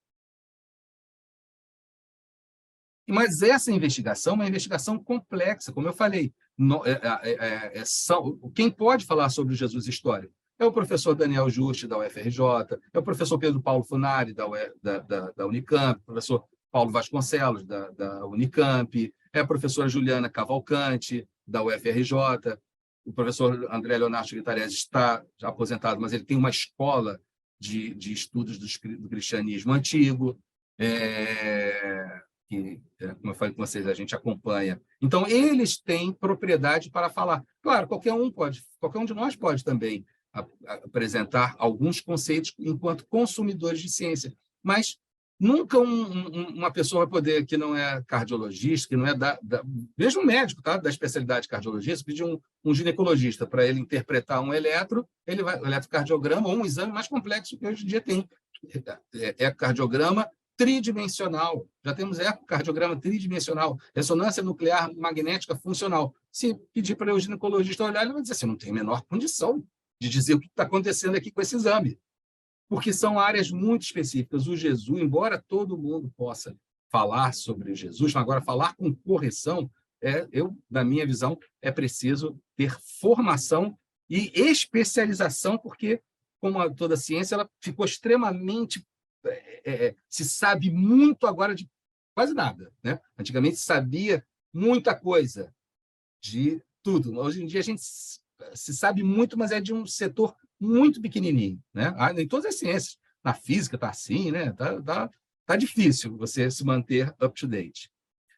Mas essa investigação é uma investigação complexa, como eu falei. Quem pode falar sobre o Jesus histórico? É o professor Daniel Juste, da UFRJ, é o professor Pedro Paulo Funari, da Unicamp, o professor Paulo Vasconcelos, da Unicamp, é a professora Juliana Cavalcante, da UFRJ, o professor André Leonardo Guitaresi está já aposentado, mas ele tem uma escola de estudos do cristianismo antigo, que, como eu falei com vocês, a gente acompanha. Então, eles têm propriedade para falar. Claro, qualquer um de nós pode também apresentar alguns conceitos enquanto consumidores de ciência, mas nunca uma pessoa vai poder, que não é cardiologista, que não é mesmo um médico, tá? Da especialidade de cardiologista, pedir um ginecologista para ele interpretar um eletrocardiograma ou um exame mais complexo que hoje em dia tem. Cardiograma tridimensional. Já temos ecocardiograma tridimensional, ressonância nuclear magnética funcional. Se pedir para o ginecologista olhar, ele vai dizer assim, não tem a menor condição de dizer o que está acontecendo aqui com esse exame. Porque são áreas muito específicas. O Jesus, embora todo mundo possa falar sobre Jesus, mas agora falar com correção, na minha visão, é preciso ter formação e especialização, porque, como toda ciência, ela ficou extremamente... se sabe muito agora de quase nada, né? Antigamente se sabia muita coisa de tudo. Hoje em dia a gente se sabe muito, mas é de um setor muito pequenininho, né? Em todas as ciências. Na física está assim, né? Tá difícil você se manter up to date.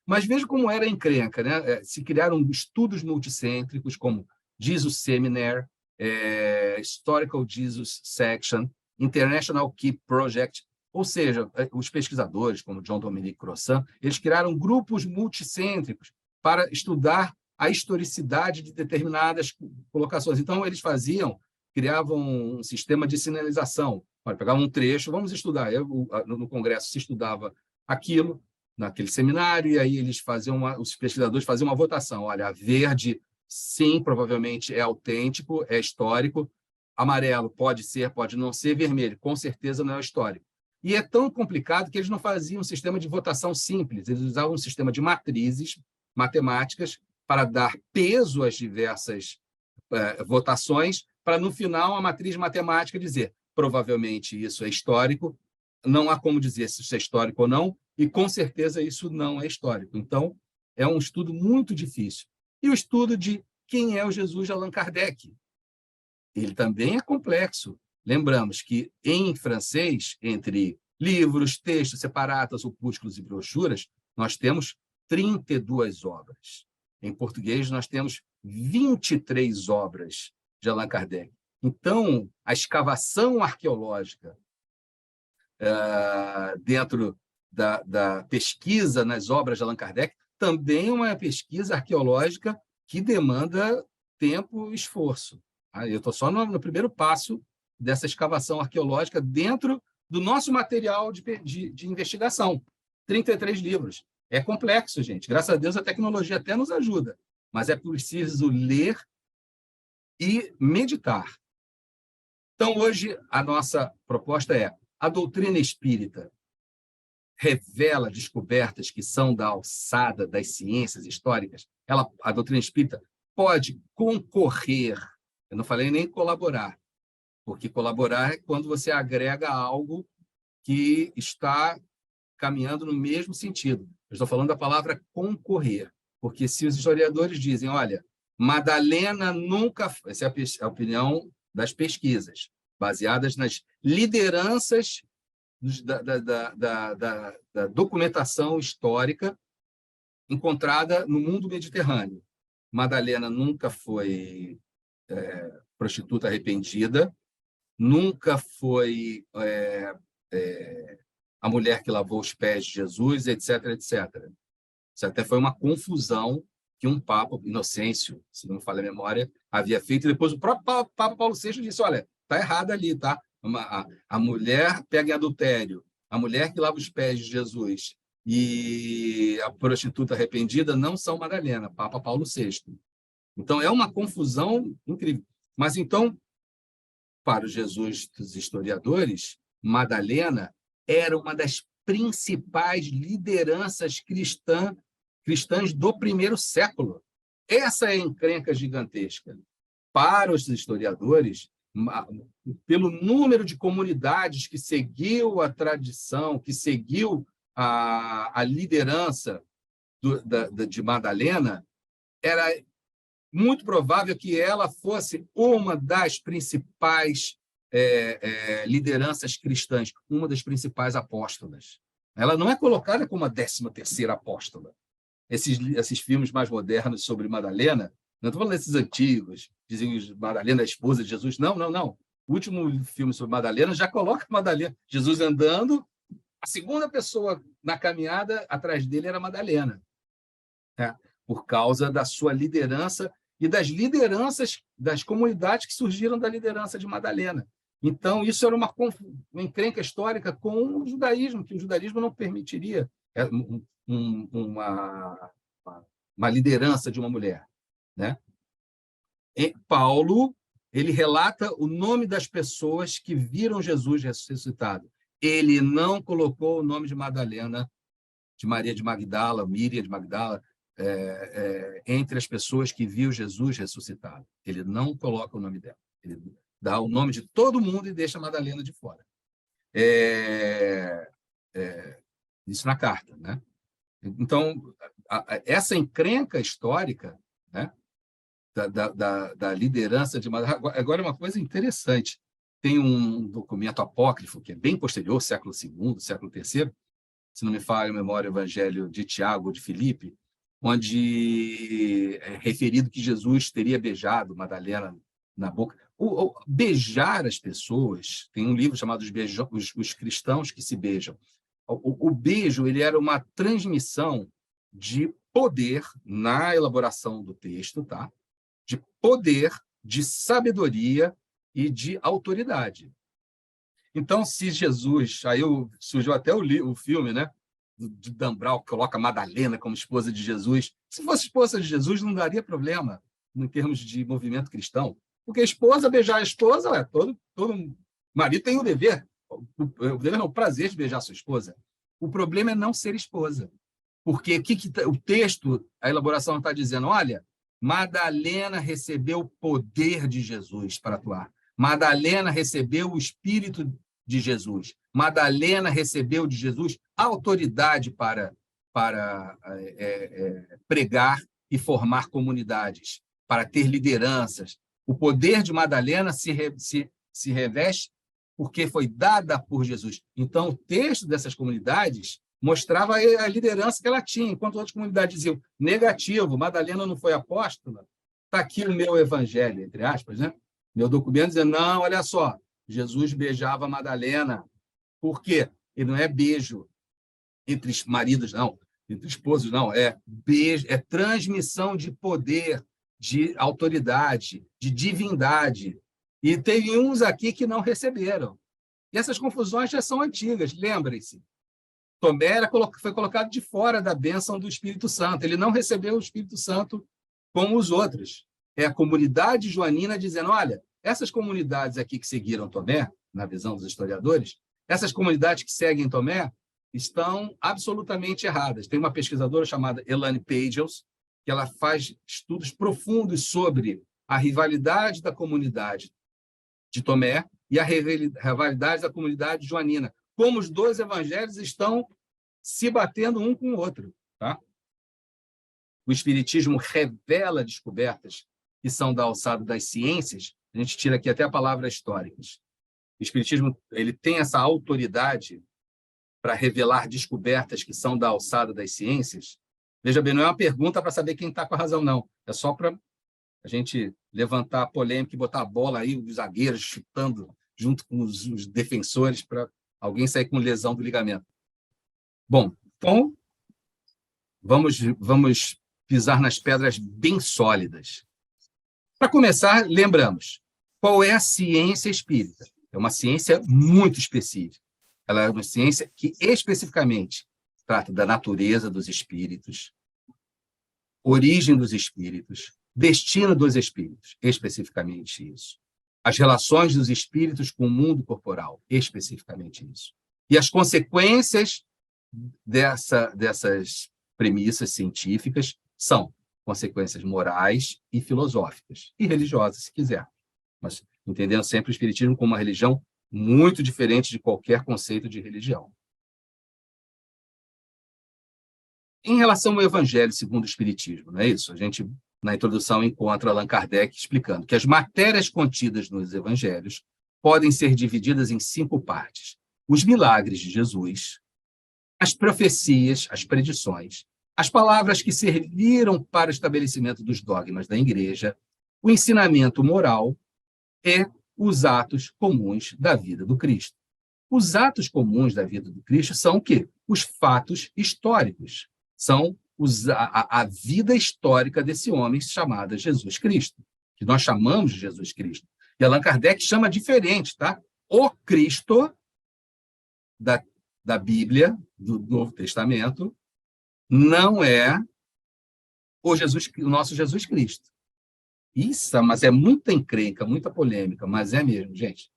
Mas veja como era a encrenca, né? Se criaram estudos multicêntricos, como Jesus Seminar, Historical Jesus Section, International Keep Project, ou seja, os pesquisadores, como John Dominique Crossan, eles criaram grupos multicêntricos para estudar a historicidade de determinadas colocações. Então, eles criavam um sistema de sinalização. Olha, pegavam um trecho, vamos estudar. No Congresso se estudava aquilo, naquele seminário, e aí os pesquisadores faziam uma votação. Olha, verde, sim, provavelmente é autêntico, é histórico. Amarelo pode ser, pode não ser. Vermelho, com certeza não é histórico. E é tão complicado que eles não faziam um sistema de votação simples, eles usavam um sistema de matrizes matemáticas para dar peso às diversas votações, para, no final, a matriz matemática dizer provavelmente isso é histórico, não há como dizer se isso é histórico ou não, e, com certeza, isso não é histórico. Então, é um estudo muito difícil. E o estudo de quem é o Jesus de Allan Kardec. Ele também é complexo. Lembramos que, em francês, entre livros, textos, separatas, opúsculos e brochuras, nós temos 32 obras. Em português, nós temos 23 obras de Allan Kardec. Então, a escavação arqueológica dentro da pesquisa nas obras de Allan Kardec também é uma pesquisa arqueológica que demanda tempo e esforço. Eu estou só no primeiro passo dessa escavação arqueológica dentro do nosso material de investigação. 33 livros. É complexo, gente. Graças a Deus, a tecnologia até nos ajuda, mas é preciso ler e meditar. Então, hoje, a nossa proposta é: a doutrina espírita revela descobertas que são da alçada das ciências históricas? A doutrina espírita pode concorrer, eu não falei nem colaborar, porque colaborar é quando você agrega algo que está caminhando no mesmo sentido. Eu estou falando da palavra concorrer, porque se os historiadores dizem, olha, Madalena nunca... Essa é a opinião das pesquisas, baseadas nas lideranças da documentação histórica encontrada no mundo mediterrâneo. Madalena nunca foi prostituta arrependida, nunca foi a mulher que lavou os pés de Jesus, etc., etc. Isso até foi uma confusão que um Papa, Inocêncio, se não me falha a memória, havia feito, e depois o próprio Papa Paulo VI disse, olha, está errado ali, tá? A mulher pega em adultério, a mulher que lava os pés de Jesus e a prostituta arrependida não são Madalena, Papa Paulo VI. Então, é uma confusão incrível. Mas, então, para os Jesus dos historiadores, Madalena era uma das principais lideranças cristãs do primeiro século. Essa é a encrenca gigantesca. Para os historiadores, pelo número de comunidades que seguiu a tradição, que seguiu a liderança de Madalena, era muito provável que ela fosse uma das principais lideranças cristãs, uma das principais apóstolas. Ela não é colocada como a 13ª apóstola. Esses filmes mais modernos sobre Madalena, não estou falando desses antigos, dizem que Madalena é a esposa de Jesus. Não, não, não. O último filme sobre Madalena já coloca Madalena, Jesus andando, a segunda pessoa na caminhada atrás dele era Madalena, por causa da sua liderança e das lideranças das comunidades que surgiram da liderança de Madalena. Então, isso era uma encrenca histórica com o judaísmo, que o judaísmo não permitiria uma liderança de uma mulher, né? E Paulo, ele relata o nome das pessoas que viram Jesus ressuscitado. Ele não colocou o nome de Madalena, de Maria de Magdala, Míria de Magdala, entre as pessoas que viu Jesus ressuscitado. Ele não coloca o nome dela. Ele dá o nome de todo mundo e deixa a Madalena de fora. Isso na carta, né? Então, essa encrenca histórica, né, da liderança de Madalena... Agora, é uma coisa interessante. Tem um documento apócrifo, que é bem posterior, século II, século III, se não me falha a memória, o Evangelho de Tiago ou de Filipe, onde é referido que Jesus teria beijado Madalena na boca. Beijar as pessoas, tem um livro chamado Os Cristãos que se Beijam. O beijo, ele era uma transmissão de poder na elaboração do texto, tá? De poder, de sabedoria e de autoridade. Então, se Jesus... Aí surgiu até o filme, né? De Dan Brown, que coloca Madalena como esposa de Jesus. Se fosse esposa de Jesus, não daria problema em termos de movimento cristão. Porque a esposa, beijar a esposa, todo marido tem o dever, o prazer de beijar a sua esposa. O problema é não ser esposa. Porque o texto, a elaboração está dizendo, olha, Madalena recebeu o poder de Jesus para atuar. Madalena recebeu o Espírito de Jesus. Madalena recebeu de Jesus autoridade para pregar e formar comunidades, para ter lideranças. O poder de Madalena se reveste porque foi dada por Jesus. Então, o texto dessas comunidades mostrava a liderança que ela tinha, enquanto outras comunidades diziam, negativo, Madalena não foi apóstola. Está aqui o meu evangelho, entre aspas, né? Meu documento dizendo, não, olha só, Jesus beijava Madalena. Por quê? E não é beijo entre maridos, não, entre esposos, não. É beijo, é transmissão de poder, de autoridade, de divindade. E teve uns aqui que não receberam. E essas confusões já são antigas, lembrem-se. Tomé foi colocado de fora da bênção do Espírito Santo. Ele não recebeu o Espírito Santo como os outros. É a comunidade joanina dizendo, olha, essas comunidades aqui que seguiram Tomé, na visão dos historiadores, essas comunidades que seguem Tomé estão absolutamente erradas. Tem uma pesquisadora chamada Elaine Pagels, que ela faz estudos profundos sobre a rivalidade da comunidade de Tomé e a rivalidade da comunidade joanina. Como os dois evangelhos estão se batendo um com o outro. Tá? O Espiritismo revela descobertas que são da alçada das ciências. A gente tira aqui até a palavra históricas. O Espiritismo ele tem essa autoridade para revelar descobertas que são da alçada das ciências. Veja bem, não é uma pergunta para saber quem está com a razão, não. É só para a gente levantar a polêmica e botar a bola aí, os zagueiros chutando junto com os defensores para alguém sair com lesão do ligamento. Bom, então, vamos pisar nas pedras bem sólidas. Para começar, lembramos, qual é a ciência espírita? É uma ciência muito específica. Ela é uma ciência que especificamente trata da natureza dos espíritos, origem dos espíritos, destino dos espíritos, especificamente isso. As relações dos espíritos com o mundo corporal, especificamente isso. E as consequências dessas premissas científicas são consequências morais e filosóficas, e religiosas, se quiser. Mas entendendo sempre o espiritismo como uma religião muito diferente de qualquer conceito de religião. Em relação ao Evangelho segundo o Espiritismo, não é isso? A gente, na introdução, encontra Allan Kardec explicando que as matérias contidas nos Evangelhos podem ser divididas em 5 partes. Os milagres de Jesus, as profecias, as predições, as palavras que serviram para o estabelecimento dos dogmas da Igreja, o ensinamento moral e os atos comuns da vida do Cristo. Os atos comuns da vida do Cristo são o quê? Os fatos históricos. São a vida histórica desse homem chamado Jesus Cristo, que nós chamamos de Jesus Cristo. E Allan Kardec chama diferente, tá? O Cristo da Bíblia, do Novo Testamento, não é o nosso Jesus Cristo. Isso, mas é muita encrenca, muita polêmica, mas é mesmo, gente.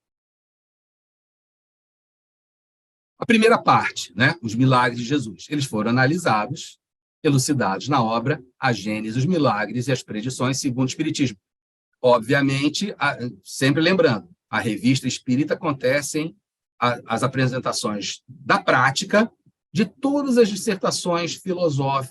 A primeira parte, né, os milagres de Jesus, eles foram analisados elucidados na obra A Gênese, os Milagres e as Predições segundo o Espiritismo. Obviamente, sempre lembrando, a revista espírita acontecem as apresentações da prática de todas as dissertações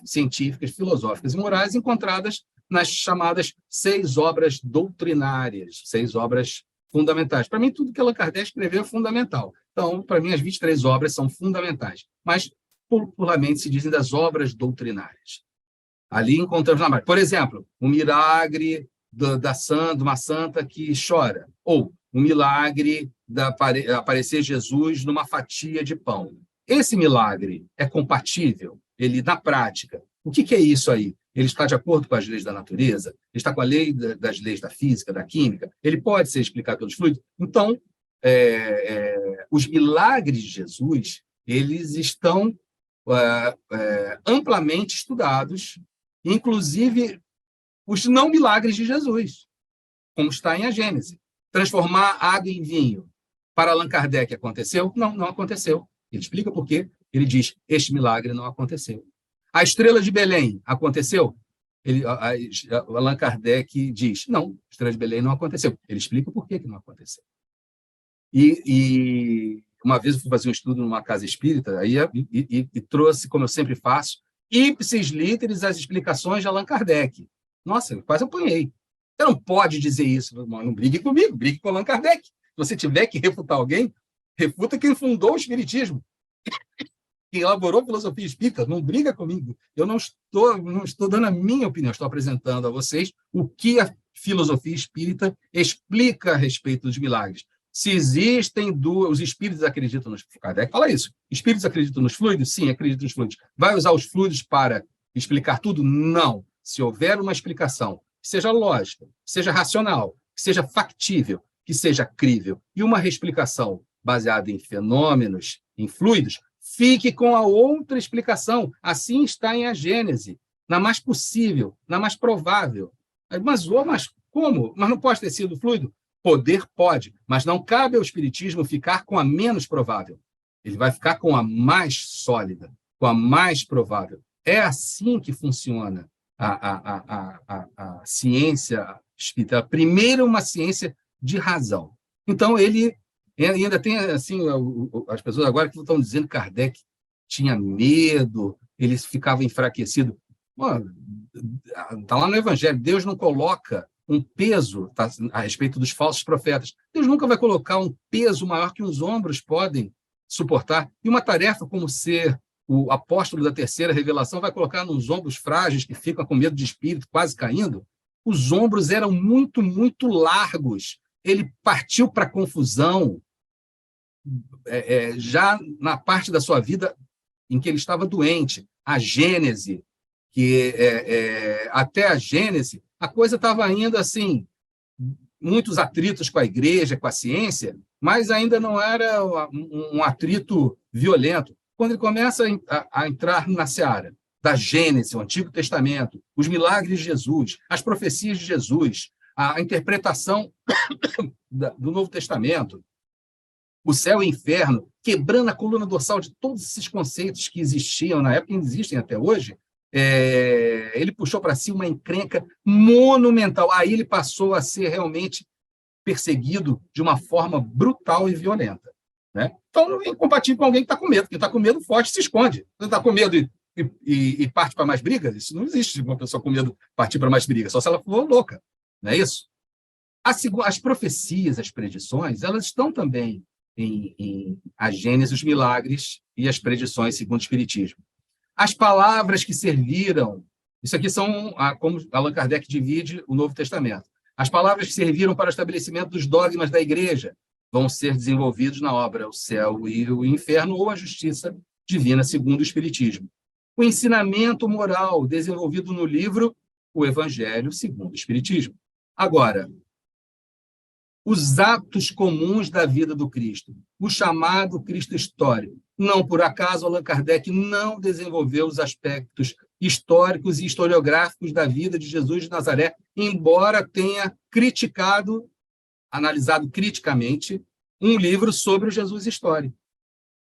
científicas, filosóficas e morais encontradas nas chamadas 6 obras doutrinárias, 6 obras fundamentais. Para mim, tudo que Allan Kardec escreveu é fundamental. Então, para mim, as 23 obras são fundamentais. Mas, popularmente, se dizem das obras doutrinárias. Ali encontramos, por exemplo, o milagre de uma santa que chora, ou o milagre de aparecer Jesus numa fatia de pão. Esse milagre é compatível? Ele, na prática, o que é isso aí? Ele está de acordo com as leis da natureza? Ele está com a lei das leis da física, da química? Ele pode ser explicado pelos fluidos? Então, os milagres de Jesus, eles estão amplamente estudados, inclusive os não milagres de Jesus, como está em A Gênese. Transformar água em vinho. Para Allan Kardec aconteceu? Não, não aconteceu. Ele explica por quê. Ele diz, este milagre não aconteceu. A estrela de Belém aconteceu? Allan Kardec diz, não, a estrela de Belém não aconteceu. Ele explica por que não aconteceu. E uma vez eu fui fazer um estudo numa casa espírita e trouxe, como eu sempre faço, ipsis literis as explicações de Allan Kardec. Nossa, eu quase apanhei. Você não pode dizer isso, irmão. Não brigue comigo, brigue com Allan Kardec. Se você tiver que refutar alguém, refuta quem fundou o Espiritismo. Quem elaborou a filosofia espírita, não briga comigo. Eu não estou dando a minha opinião, estou apresentando a vocês o que a filosofia espírita explica a respeito dos milagres. Se existem os espíritos acreditam nos fluidos. Kardec fala isso. Espíritos acreditam nos fluidos? Sim, acreditam nos fluidos. Vai usar os fluidos para explicar tudo? Não. Se houver uma explicação que seja lógica, que seja racional, que seja factível, que seja crível, e uma explicação baseada em fenômenos, em fluidos, fique com a outra explicação. Assim está em A Gênese, na mais possível, na mais provável. Mas como? Mas não pode ter sido fluido? Poder pode, mas não cabe ao Espiritismo ficar com a menos provável. Ele vai ficar com a mais sólida, com a mais provável. É assim que funciona a ciência espírita. Primeiro, uma ciência de razão. Então, ele ainda tem, assim, as pessoas agora que estão dizendo que Kardec tinha medo, ele ficava enfraquecido. Está lá no Evangelho, Deus não coloca um peso a respeito dos falsos profetas. Deus nunca vai colocar um peso maior que os ombros podem suportar. E uma tarefa como ser o apóstolo da terceira revelação vai colocar nos ombros frágeis que ficam com medo de espírito, quase caindo. Os ombros eram muito, muito largos. Ele partiu para a confusão já na parte da sua vida em que ele estava doente. A Gênese, que até a Gênese, a coisa estava ainda assim, muitos atritos com a igreja, com a ciência, mas ainda não era um atrito violento. Quando ele começa a entrar na seara da Gênese, o Antigo Testamento, os milagres de Jesus, as profecias de Jesus, a interpretação do Novo Testamento, o céu e o inferno, quebrando a coluna dorsal de todos esses conceitos que existiam na época e existem até hoje, ele puxou para si uma encrenca monumental. Aí ele passou a ser realmente perseguido de uma forma brutal e violenta. Né? Então, não é incompatível com alguém que está com medo. Quem está com medo, forte, se esconde. Você está com medo e parte para mais brigas? Isso não existe, uma pessoa com medo partir para mais brigas, só se ela for louca. Não é isso? As profecias, as predições, elas estão também em A Gênese, os milagres e as predições segundo o Espiritismo. As palavras que serviram, isso aqui são como Allan Kardec divide o Novo Testamento. As palavras que serviram para o estabelecimento dos dogmas da Igreja vão ser desenvolvidos na obra O Céu e o Inferno ou a Justiça Divina segundo o Espiritismo. O ensinamento moral desenvolvido no livro O Evangelho segundo o Espiritismo. Agora, os atos comuns da vida do Cristo, o chamado Cristo histórico. Não por acaso Allan Kardec não desenvolveu os aspectos históricos e historiográficos da vida de Jesus de Nazaré, embora tenha analisado criticamente um livro sobre o Jesus histórico.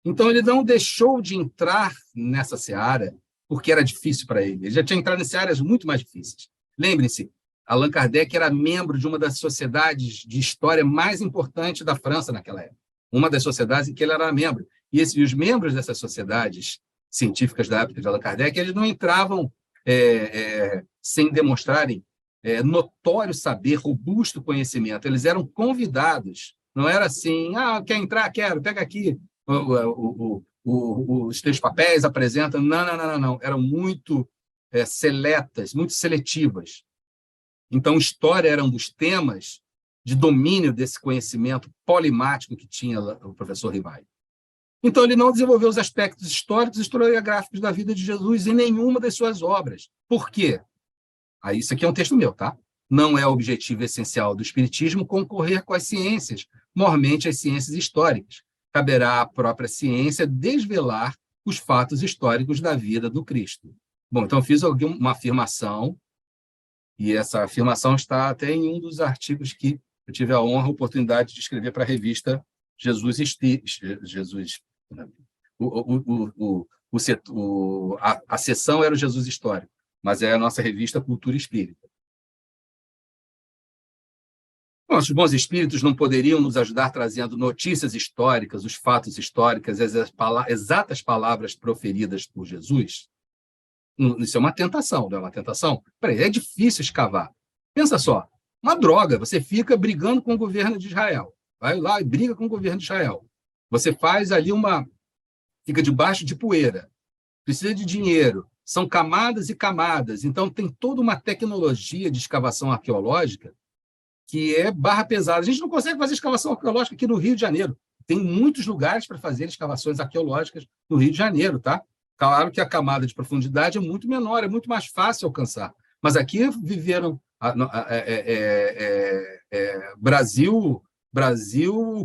Então, ele não deixou de entrar nessa seara, porque era difícil para ele. Ele já tinha entrado nessas áreas muito mais difíceis. Lembrem-se, Allan Kardec era membro de uma das sociedades de história mais importantes da França naquela época. Uma das sociedades em que ele era membro. E os membros dessas sociedades científicas da época de Allan Kardec, eles não entravam sem demonstrarem notório saber, robusto conhecimento. Eles eram convidados. Não era assim, quer entrar? Quero, pega aqui os teus papéis, apresenta. Não. Eram muito seletas, muito seletivas. Então, história era um dos temas de domínio desse conhecimento polimático que tinha o professor Rivail. Então, ele não desenvolveu os aspectos históricos e historiográficos da vida de Jesus em nenhuma das suas obras. Por quê? Isso aqui é um texto meu, tá? Não é o objetivo essencial do Espiritismo concorrer com as ciências, mormente as ciências históricas. Caberá à própria ciência desvelar os fatos históricos da vida do Cristo. Bom, então eu fiz uma afirmação, e essa afirmação está até em um dos artigos que eu tive a honra, a oportunidade de escrever para a revista Jesus. A seção era o Jesus Histórico, mas é a nossa revista Cultura Espírita. Nossos bons espíritos não poderiam nos ajudar trazendo notícias históricas, os fatos históricos, as exatas palavras proferidas por Jesus? Isso é uma tentação, não é uma tentação? É difícil escavar. Pensa só, uma droga, você fica brigando com o governo de Israel. Vai lá e briga com o governo de Israel. Você faz ali fica debaixo de poeira, precisa de dinheiro, são camadas e camadas, então tem toda uma tecnologia de escavação arqueológica que é barra pesada. A gente não consegue fazer escavação arqueológica aqui no Rio de Janeiro. Tem muitos lugares para fazer escavações arqueológicas no Rio de Janeiro, tá? Claro que a camada de profundidade é muito menor, é muito mais fácil alcançar. Mas aqui viveram Brasil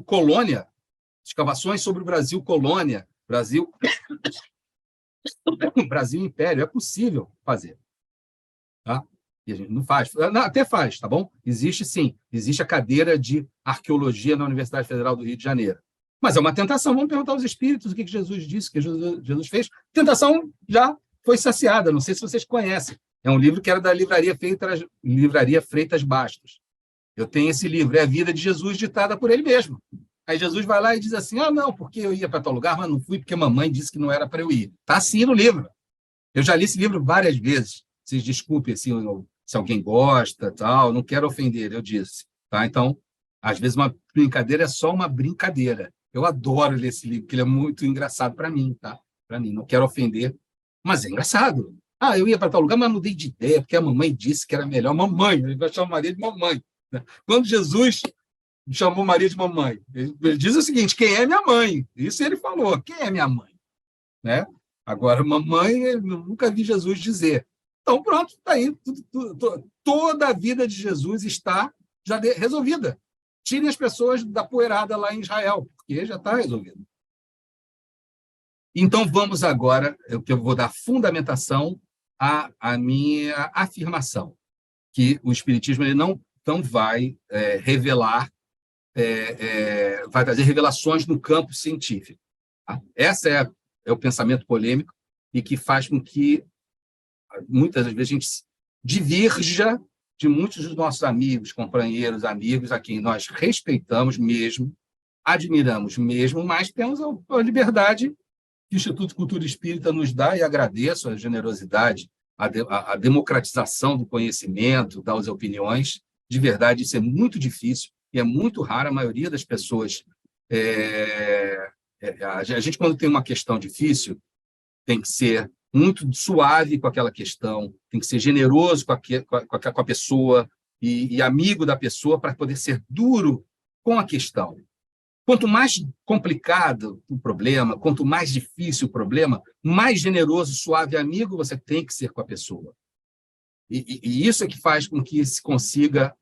colônia, escavações sobre o Brasil colônia, Brasil império, é possível fazer, tá? E a gente não faz, até faz, tá bom? Existe sim, existe a cadeira de arqueologia na Universidade Federal do Rio de Janeiro. Mas é uma tentação, vamos perguntar aos espíritos o que Jesus disse, o que Jesus fez. A tentação já foi saciada, não sei se vocês conhecem. É um livro que era da Livraria Freitas Bastos. Eu tenho esse livro, é a vida de Jesus ditada por ele mesmo. Aí Jesus vai lá e diz assim, não, porque eu ia para tal lugar, mas não fui porque mamãe disse que não era para eu ir. Está assim no livro. Eu já li esse livro várias vezes. Vocês desculpem assim, se alguém gosta, tal, não quero ofender, eu disse. Tá? Então, às vezes uma brincadeira é só uma brincadeira. Eu adoro ler esse livro, porque ele é muito engraçado para mim, tá? Para mim, não quero ofender, mas é engraçado. Eu ia para tal lugar, mas mudei de ideia, porque a mamãe disse que era melhor. Mamãe, ele vai chamar Maria de mamãe. Quando Jesus chamou Maria de mamãe, ele diz o seguinte, quem é minha mãe? Isso ele falou, quem é minha mãe? Né? Agora, mamãe, eu nunca vi Jesus dizer. Então, pronto, está aí. Toda a vida de Jesus está já resolvida. Tirem as pessoas da poeirada lá em Israel, porque já está resolvido. Então, vamos agora, eu vou dar fundamentação à minha afirmação, que o Espiritismo ele não vai revelar, vai trazer revelações no campo científico. Tá? Esse é o pensamento polêmico e que faz com que, muitas vezes, a gente divirja de muitos dos nossos amigos, companheiros, amigos, a quem nós respeitamos mesmo, admiramos mesmo, mas temos a liberdade que o Instituto Cultura Espírita nos dá, e agradeço a generosidade, a democratização do conhecimento, das opiniões. De verdade, isso é muito difícil e é muito raro. A maioria das pessoas... a gente, quando tem uma questão difícil, tem que ser muito suave com aquela questão, tem que ser generoso com a pessoa e amigo da pessoa para poder ser duro com a questão. Quanto mais complicado o problema, quanto mais difícil o problema, mais generoso, suave amigo você tem que ser com a pessoa. E isso é que faz com que se consiga,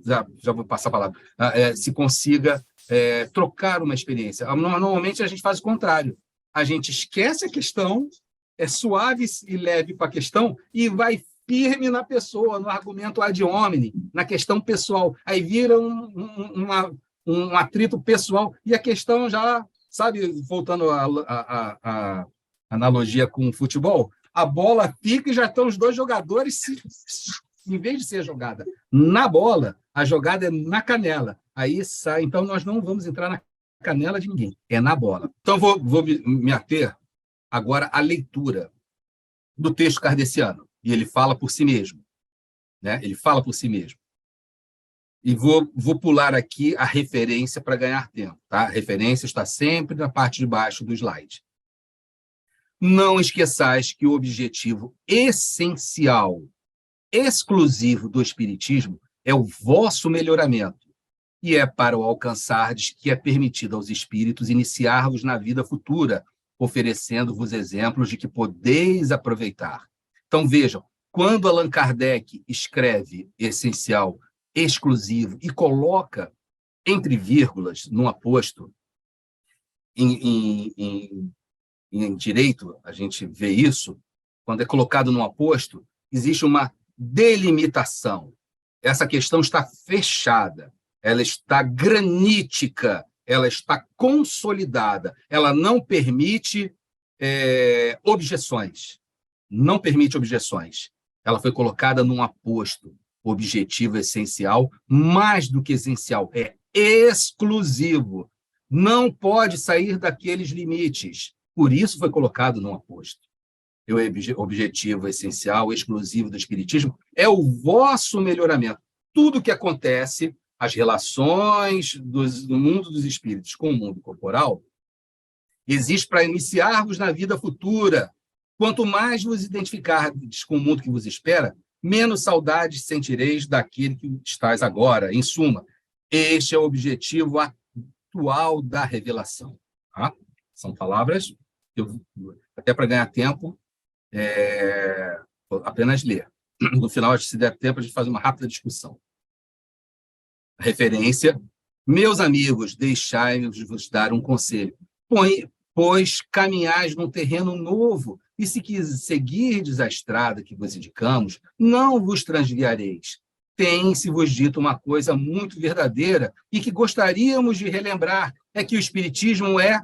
já vou passar a palavra, se consiga trocar uma experiência. Normalmente a gente faz o contrário. A gente esquece a questão, é suave e leve para a questão e vai firme na pessoa, no argumento ad hominem, na questão pessoal. Aí vira um atrito pessoal e a questão já, sabe, voltando à analogia com o futebol, a bola fica e já estão os dois jogadores, em vez de ser jogada na bola, a jogada é na canela. Aí sai. Então, nós não vamos entrar na canela de ninguém, é na bola. Então, vou me ater agora à leitura do texto kardeciano. E ele fala por si mesmo. Né? Ele fala por si mesmo. E vou pular aqui a referência para ganhar tempo. Tá? A referência está sempre na parte de baixo do slide. Não esqueçais que o objetivo essencial, exclusivo do Espiritismo é o vosso melhoramento, e é para o alcançardes que é permitido aos espíritos iniciar-vos na vida futura, oferecendo-vos exemplos de que podeis aproveitar. Então, vejam, quando Allan Kardec escreve essencial, exclusivo, e coloca entre vírgulas, num aposto, em direito, a gente vê isso, quando é colocado num aposto, existe uma delimitação. Essa questão está fechada, ela está granítica, ela está consolidada, ela não permite objeções. Não permite objeções. Ela foi colocada num aposto. O objetivo essencial, mais do que essencial, é exclusivo. Não pode sair daqueles limites. Por isso foi colocado num aposto. O objetivo essencial, exclusivo do Espiritismo, é o vosso melhoramento. Tudo que acontece, as relações do mundo dos espíritos com o mundo corporal, existe para iniciar-vos na vida futura. Quanto mais vos identificardes com o mundo que vos espera, menos saudades sentireis daquele que estáis agora. Em suma, este é o objetivo atual da revelação. Tá? São palavras que eu, até para ganhar tempo, vou apenas ler. No final, se der tempo, a gente faz uma rápida discussão. Referência. Meus amigos, deixai-vos dar um conselho. Pois caminhais num terreno novo, e se seguirdes a estrada que vos indicamos, não vos transviareis. Tem-se-vos dito uma coisa muito verdadeira e que gostaríamos de relembrar, é que o Espiritismo é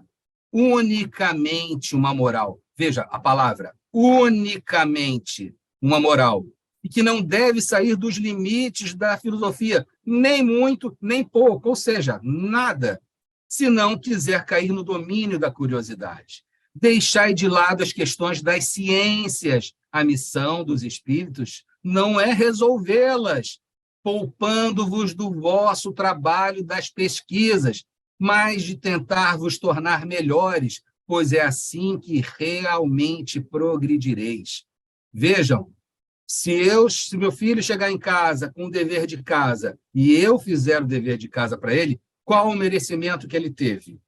unicamente uma moral. Veja a palavra, unicamente uma moral. E que não deve sair dos limites da filosofia, nem muito, nem pouco, ou seja, nada, se não quiser cair no domínio da curiosidade. Deixai de lado as questões das ciências. A missão dos espíritos não é resolvê-las, poupando-vos do vosso trabalho das pesquisas, mas de tentar vos tornar melhores, pois é assim que realmente progredireis. Vejam, se meu filho chegar em casa com um dever de casa e eu fizer o dever de casa para ele, qual o merecimento que ele teve?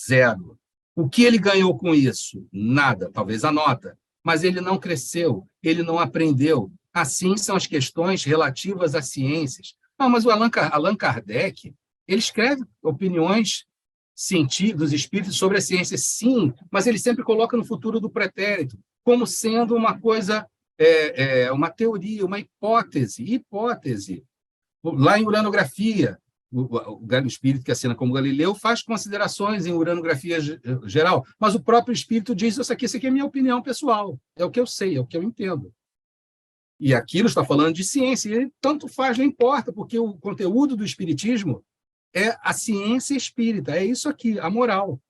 Zero. O que ele ganhou com isso? Nada, talvez a nota. Mas ele não cresceu, ele não aprendeu. Assim são as questões relativas às ciências. Não, mas o Allan Kardec, ele escreve opiniões científicas dos espíritos sobre a ciência, sim, mas ele sempre coloca no futuro do pretérito, como sendo uma coisa, uma teoria, uma hipótese. Lá em uranografia, o espírito que assina como Galileu faz considerações em uranografia geral, mas o próprio espírito diz isso aqui é minha opinião pessoal, é o que eu sei, é o que eu entendo. E aquilo está falando de ciência, e tanto faz, não importa, porque o conteúdo do espiritismo é a ciência espírita, é isso aqui, a moral.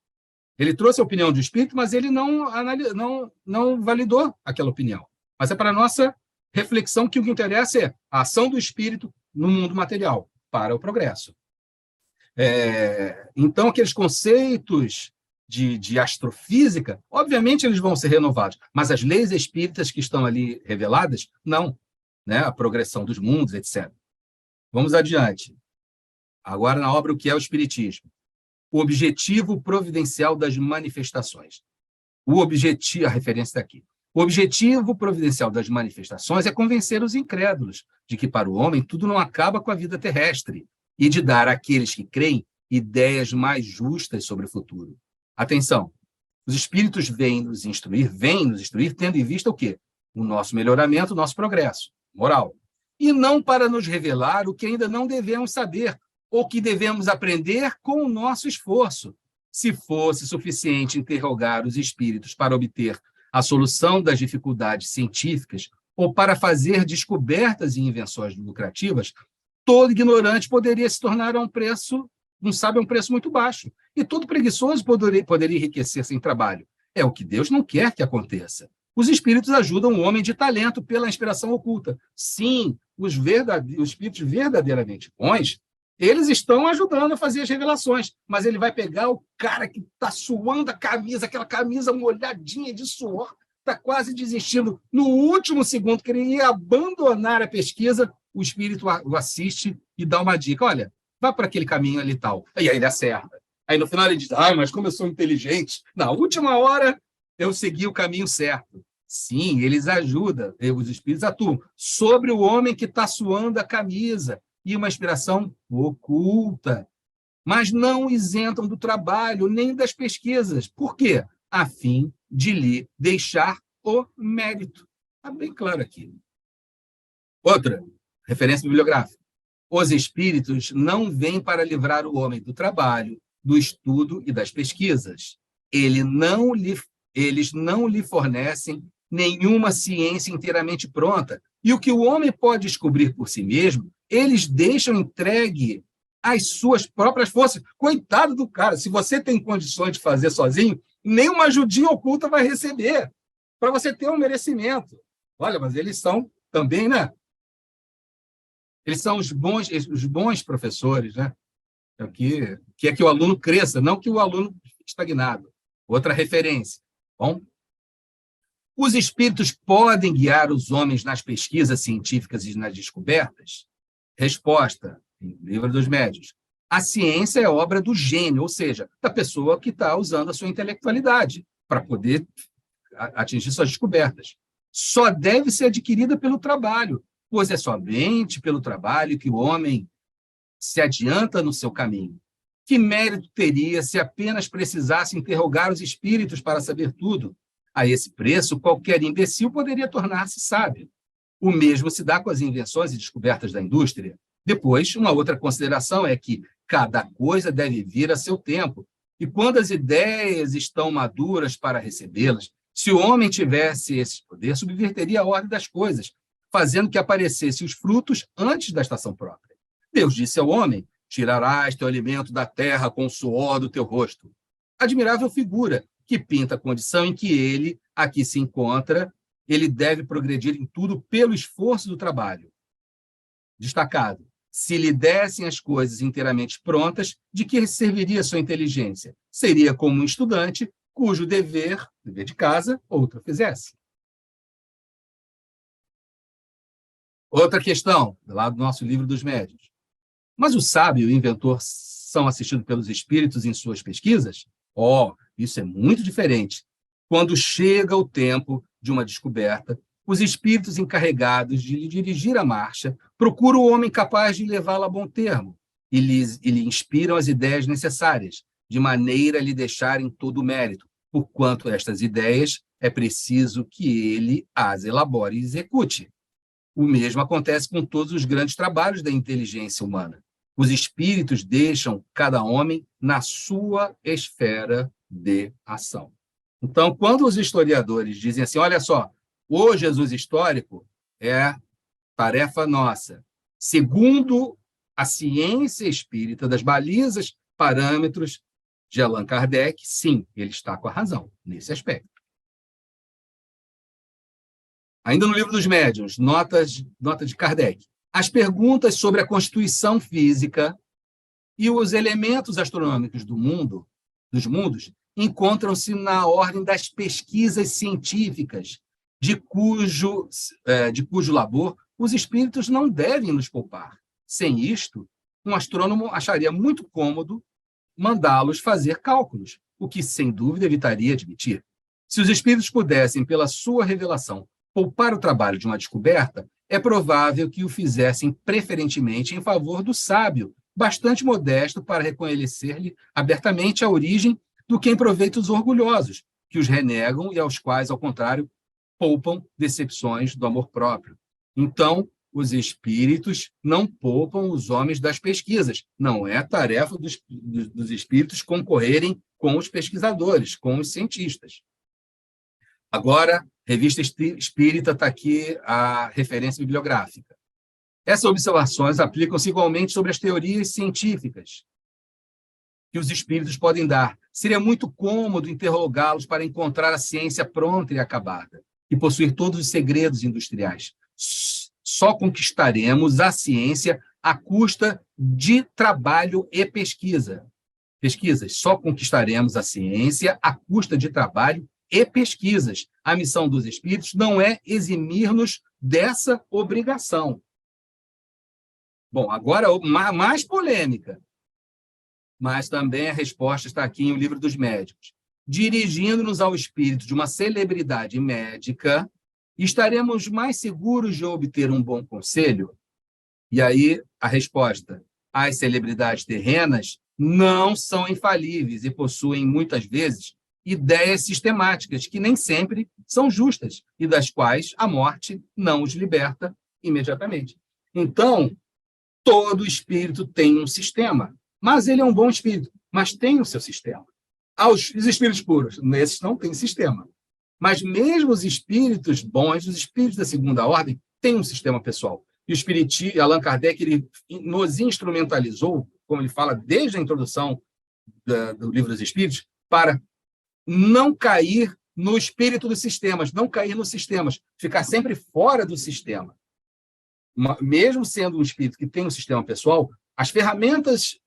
Ele trouxe a opinião do espírito, mas ele não validou aquela opinião. Mas é para a nossa reflexão que o que interessa é a ação do espírito no mundo material, para o progresso. Então, aqueles conceitos de astrofísica, obviamente eles vão ser renovados, mas as leis espíritas que estão ali reveladas, não. Né? A progressão dos mundos, etc. Vamos adiante. Agora, na obra, o que é o Espiritismo? O objetivo providencial das manifestações. A referência daqui. O objetivo providencial das manifestações é convencer os incrédulos de que, para o homem, tudo não acaba com a vida terrestre e de dar àqueles que creem ideias mais justas sobre o futuro. Atenção, os espíritos vêm nos instruir, tendo em vista o quê? O nosso melhoramento, o nosso progresso moral. E não para nos revelar o que ainda não devemos saber, ou que devemos aprender com o nosso esforço. Se fosse suficiente interrogar os espíritos para obter a solução das dificuldades científicas ou para fazer descobertas e invenções lucrativas, todo ignorante poderia se tornar um sábio a um preço muito baixo. E todo preguiçoso poderia enriquecer sem trabalho. É o que Deus não quer que aconteça. Os espíritos ajudam o homem de talento pela inspiração oculta. Sim, os espíritos verdadeiramente bons, eles estão ajudando a fazer as revelações, mas ele vai pegar o cara que está suando a camisa, aquela camisa molhadinha de suor, está quase desistindo. No último segundo que ele ia abandonar a pesquisa, o espírito o assiste e dá uma dica. Olha, vá para aquele caminho ali e tal. E aí ele acerta. Aí no final ele diz, mas como eu sou inteligente, na última hora eu segui o caminho certo. Sim, eles ajudam, os espíritos atuam sobre o homem que está suando a camisa e uma inspiração oculta, mas não isentam do trabalho nem das pesquisas. Por quê? A fim de lhe deixar o mérito. Está bem claro aqui. Outra referência bibliográfica. Os espíritos não vêm para livrar o homem do trabalho, do estudo e das pesquisas. Eles não lhe fornecem nenhuma ciência inteiramente pronta. E o que o homem pode descobrir por si mesmo, eles deixam entregue às suas próprias forças. Coitado do cara, se você tem condições de fazer sozinho, nenhuma ajudinha oculta vai receber, para você ter um merecimento. Olha, mas eles são também, né? Eles são os bons professores, né? Que é que o aluno cresça, não que o aluno fique estagnado. Outra referência. Bom, os espíritos podem guiar os homens nas pesquisas científicas e nas descobertas? Resposta, em Livro dos Médiuns. A ciência é obra do gênio, ou seja, da pessoa que está usando a sua intelectualidade para poder atingir suas descobertas. Só deve ser adquirida pelo trabalho, pois é somente pelo trabalho que o homem se adianta no seu caminho. Que mérito teria se apenas precisasse interrogar os espíritos para saber tudo? A esse preço, qualquer imbecil poderia tornar-se sábio. O mesmo se dá com as invenções e descobertas da indústria. Depois, uma outra consideração é que cada coisa deve vir a seu tempo, e quando as ideias estão maduras para recebê-las, se o homem tivesse esse poder, subverteria a ordem das coisas, fazendo que aparecessem os frutos antes da estação própria. Deus disse ao homem, tirarás teu alimento da terra com o suor do teu rosto. Admirável figura, que pinta a condição em que ele aqui se encontra, ele deve progredir em tudo pelo esforço do trabalho. Destacado, se lhe dessem as coisas inteiramente prontas, de que serviria sua inteligência? Seria como um estudante cujo dever de casa, outra fizesse. Outra questão, lá do nosso Livro dos Médiuns. Mas o sábio e o inventor são assistidos pelos espíritos em suas pesquisas? Isso é muito diferente. Quando chega o tempo de uma descoberta, os espíritos encarregados de lhe dirigir a marcha procuram o homem capaz de levá-la a bom termo e lhe inspiram as ideias necessárias, de maneira a lhe deixarem todo o mérito, porquanto estas ideias é preciso que ele as elabore e execute. O mesmo acontece com todos os grandes trabalhos da inteligência humana. Os espíritos deixam cada homem na sua esfera de ação. Então, quando os historiadores dizem assim, olha só, o Jesus histórico é tarefa nossa, segundo a ciência espírita das balizas, parâmetros de Allan Kardec, sim, ele está com a razão nesse aspecto. Ainda no Livro dos Médiuns, nota de Kardec. As perguntas sobre a constituição física e os elementos astronômicos dos mundos, encontram-se na ordem das pesquisas científicas, de cujo labor os espíritos não devem nos poupar. Sem isto, um astrônomo acharia muito cômodo mandá-los fazer cálculos, o que, sem dúvida, evitaria admitir. Se os espíritos pudessem, pela sua revelação, poupar o trabalho de uma descoberta, é provável que o fizessem preferentemente em favor do sábio, bastante modesto para reconhecer-lhe abertamente a origem do que em proveito os orgulhosos, que os renegam e aos quais, ao contrário, poupam decepções do amor próprio. Então, os espíritos não poupam os homens das pesquisas. Não é tarefa dos espíritos concorrerem com os pesquisadores, com os cientistas. Agora, Revista Espírita está aqui a referência bibliográfica. Essas observações aplicam-se igualmente sobre as teorias científicas que os espíritos podem dar. Seria muito cômodo interrogá-los para encontrar a ciência pronta e acabada e possuir todos os segredos industriais. Só conquistaremos a ciência à custa de trabalho e pesquisa. Pesquisas. Só conquistaremos a ciência à custa de trabalho e pesquisas. A missão dos espíritos não é eximir-nos dessa obrigação. Bom, agora mais polêmica, mas também a resposta está aqui em O Livro dos Médicos. Dirigindo-nos ao espírito de uma celebridade médica, estaremos mais seguros de obter um bom conselho? E aí a resposta: as celebridades terrenas não são infalíveis e possuem, muitas vezes, ideias sistemáticas que nem sempre são justas e das quais a morte não os liberta imediatamente. Então, todo espírito tem um sistema, mas ele é um bom espírito, mas tem o seu sistema. Os espíritos puros, nesses não têm sistema. Mas mesmo os espíritos bons, os espíritos da segunda ordem, têm um sistema pessoal. E o Allan Kardec, ele nos instrumentalizou, como ele fala desde a introdução do Livro dos Espíritos, para não cair no espírito dos sistemas, não cair nos sistemas, ficar sempre fora do sistema. Mesmo sendo um espírito que tem um sistema pessoal, as ferramentas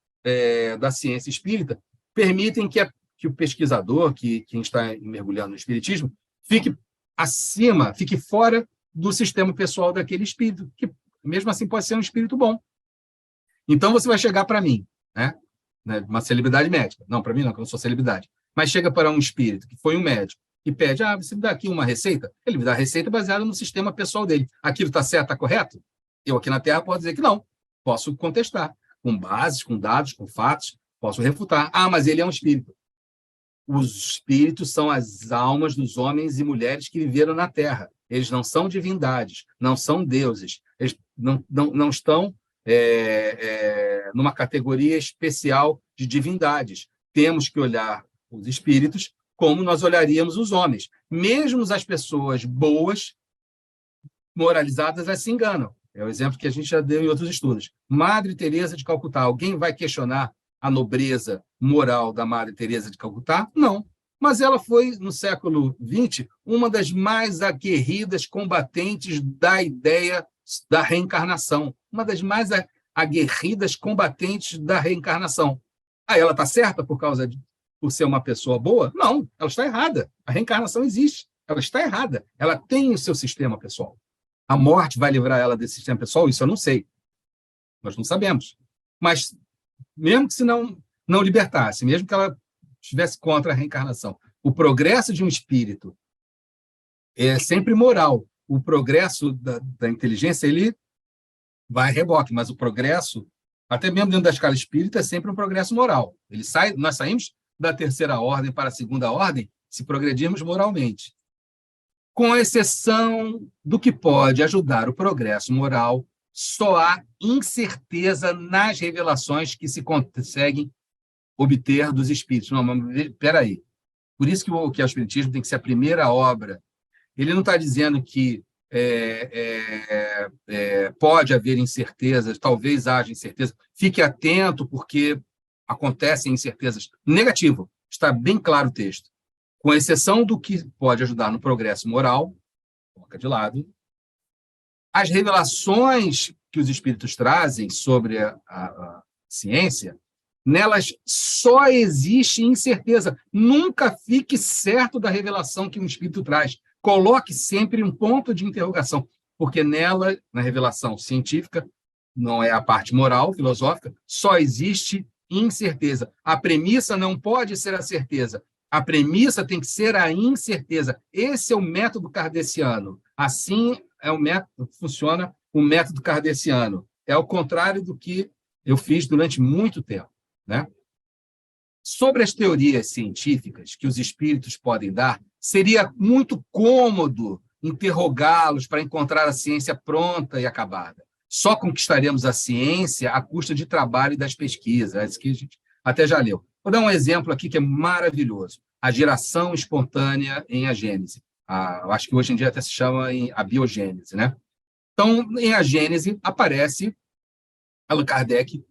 da ciência espírita permitem que o pesquisador, quem está mergulhando no espiritismo, fique acima, fique fora do sistema pessoal daquele espírito, que mesmo assim pode ser um espírito bom. Então você vai chegar para mim, né? Uma celebridade médica. Não, para mim não, que eu não sou celebridade. Mas chega para um espírito que foi um médico e pede: você me dá aqui uma receita? Ele me dá a receita baseada no sistema pessoal dele. Aquilo está certo, está correto? Eu aqui na Terra posso dizer que não. Posso contestar, com bases, com dados, com fatos, posso refutar. Mas ele é um espírito. Os espíritos são as almas dos homens e mulheres que viveram na Terra. Eles não são divindades, não são deuses. Eles não estão numa categoria especial de divindades. Temos que olhar os espíritos como nós olharíamos os homens. Mesmo as pessoas boas, moralizadas, elas se enganam. É o exemplo que a gente já deu em outros estudos. Madre Teresa de Calcutá. Alguém vai questionar a nobreza moral da Madre Teresa de Calcutá? Não. Mas ela foi, no século XX, uma das mais aguerridas combatentes da ideia da reencarnação. Uma das mais aguerridas combatentes da reencarnação. Ela está certa por ser uma pessoa boa? Não, ela está errada. A reencarnação existe. Ela está errada. Ela tem o seu sistema pessoal. A morte vai livrar ela desse sistema pessoal? Isso eu não sei. Nós não sabemos. Mas, mesmo que se não libertasse, mesmo que ela estivesse contra a reencarnação, o progresso de um espírito é sempre moral. O progresso da inteligência, ele vai a reboque, mas o progresso, até mesmo dentro da escala espírita, é sempre um progresso moral. Nós saímos da terceira ordem para a segunda ordem se progredirmos moralmente. Com exceção do que pode ajudar o progresso moral, só há incerteza nas revelações que se conseguem obter dos espíritos. Não, mas espera aí. Por isso que o Espiritismo tem que ser a primeira obra. Ele não está dizendo que pode haver incertezas, talvez haja incerteza. Fique atento, porque acontecem incertezas. Negativo. Está bem claro o texto. Com exceção do que pode ajudar no progresso moral, coloca de lado, as revelações que os espíritos trazem sobre a ciência, nelas só existe incerteza. Nunca fique certo da revelação que um espírito traz. Coloque sempre um ponto de interrogação, porque nela, na revelação científica, não é a parte moral, filosófica, só existe incerteza. A premissa não pode ser a certeza. A premissa tem que ser a incerteza. Esse é o método kardeciano. Assim é o método, funciona o método kardeciano. É ao contrário do que eu fiz durante muito tempo, né? Sobre as teorias científicas que os espíritos podem dar, seria muito cômodo interrogá-los para encontrar a ciência pronta e acabada. Só conquistaremos a ciência à custa de trabalho e das pesquisas. Isso que a gente até já leu. Vou dar um exemplo aqui que é maravilhoso. A geração espontânea em A Gênese. eu acho que hoje em dia até se chama a biogênese, né? Então, em A Gênese, aparece Allan Kardec.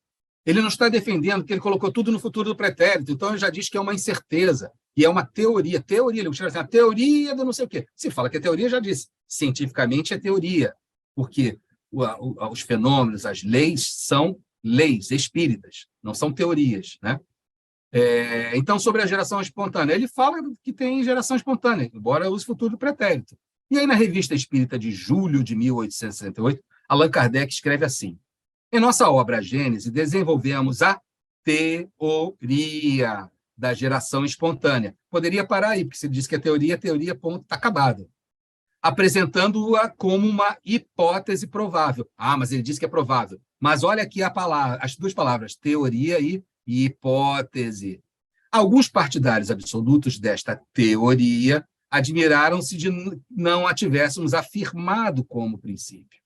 Ele não está defendendo que ele colocou tudo no futuro do pretérito, então ele já diz que é uma incerteza, e é uma teoria. Teoria, ele chama assim, a teoria do não sei o quê. Se fala que é teoria, já disse. Cientificamente é teoria, porque os fenômenos, as leis, são leis espíritas, não são teorias, né? Então, sobre a geração espontânea, ele fala que tem geração espontânea, embora use futuro do pretérito. E aí, na Revista Espírita de julho de 1868, Allan Kardec escreve assim: em nossa obra A Gênese, desenvolvemos a teoria da geração espontânea. Poderia parar aí, porque se diz que é teoria, ponto, está acabado. Apresentando-a como uma hipótese provável. Ah, mas ele disse que é provável. Mas olha aqui as duas palavras, teoria e hipótese. Alguns partidários absolutos desta teoria admiraram-se de não a tivéssemos afirmado como princípio.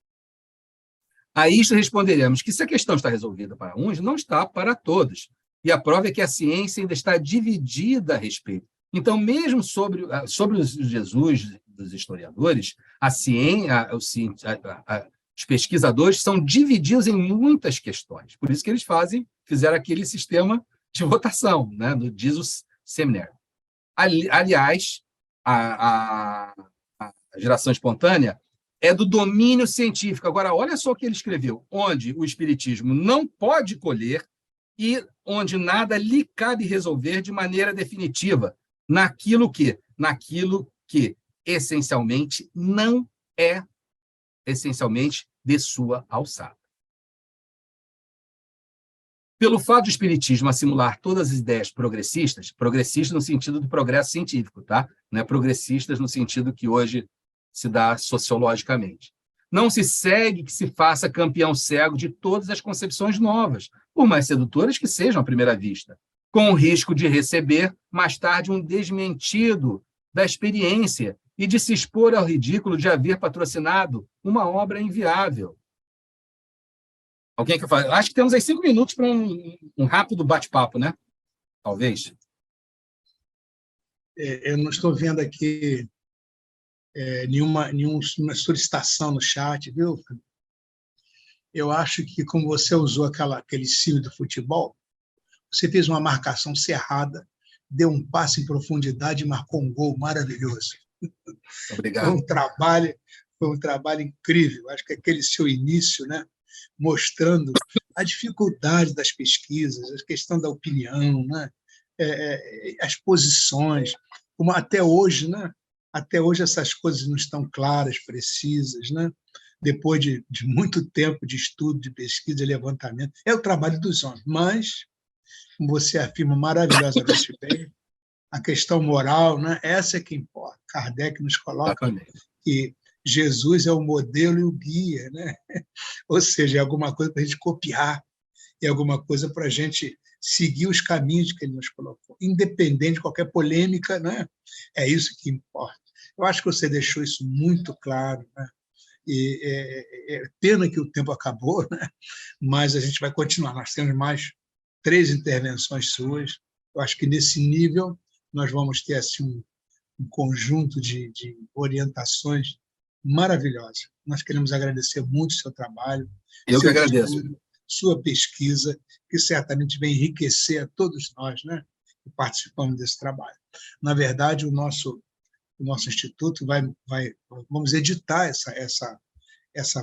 A isto responderemos que se a questão está resolvida para uns, não está para todos. E a prova é que a ciência ainda está dividida a respeito. Então, mesmo sobre os Jesus dos historiadores, os pesquisadores são divididos em muitas questões. Por isso que eles fizeram aquele sistema de votação, né, no Jesus Seminário. Aliás, a geração espontânea é do domínio científico. Agora, olha só o que ele escreveu: onde o espiritismo não pode colher e onde nada lhe cabe resolver de maneira definitiva, naquilo que essencialmente não é essencialmente de sua alçada. Pelo fato do espiritismo assimilar todas as ideias progressistas no sentido do progresso científico, tá? Não é progressistas no sentido que hoje se dá sociologicamente. Não se segue que se faça campeão cego de todas as concepções novas, por mais sedutoras que sejam à primeira vista, com o risco de receber, mais tarde, um desmentido da experiência e de se expor ao ridículo de haver patrocinado uma obra inviável. Alguém quer falar? Acho que temos aí 5 minutos para um rápido bate-papo, né? Talvez. Eu não estou vendo aqui nenhuma solicitação no chat, viu? Eu acho que, como você usou aquele símbolo do futebol, você fez uma marcação cerrada, deu um passe em profundidade e marcou um gol maravilhoso. Obrigado. Foi um trabalho incrível. Acho que aquele seu início, né, mostrando a dificuldade das pesquisas, a questão da opinião, né, as posições, como até hoje, né? Até hoje essas coisas não estão claras, precisas, né? Depois de muito tempo de estudo, de pesquisa, de levantamento. É o trabalho dos homens, mas, como você afirma maravilhosamente bem, a questão moral, né? Essa é que importa. Kardec nos coloca que Jesus é o modelo e o guia, né? Ou seja, é alguma coisa para a gente copiar, é alguma coisa para a gente seguir os caminhos que ele nos colocou, independente de qualquer polêmica, né? É isso que importa. Eu acho que você deixou isso muito claro, né? E é pena que o tempo acabou, né? Mas a gente vai continuar. Nós temos mais 3 intervenções suas. Eu acho que nesse nível nós vamos ter assim um conjunto de orientações maravilhosas. Nós queremos agradecer muito o seu trabalho, eu que agradeço. Estudo, sua pesquisa, que certamente vem enriquecer a todos nós, né, que participamos desse trabalho. Na verdade, o nosso instituto vamos editar essa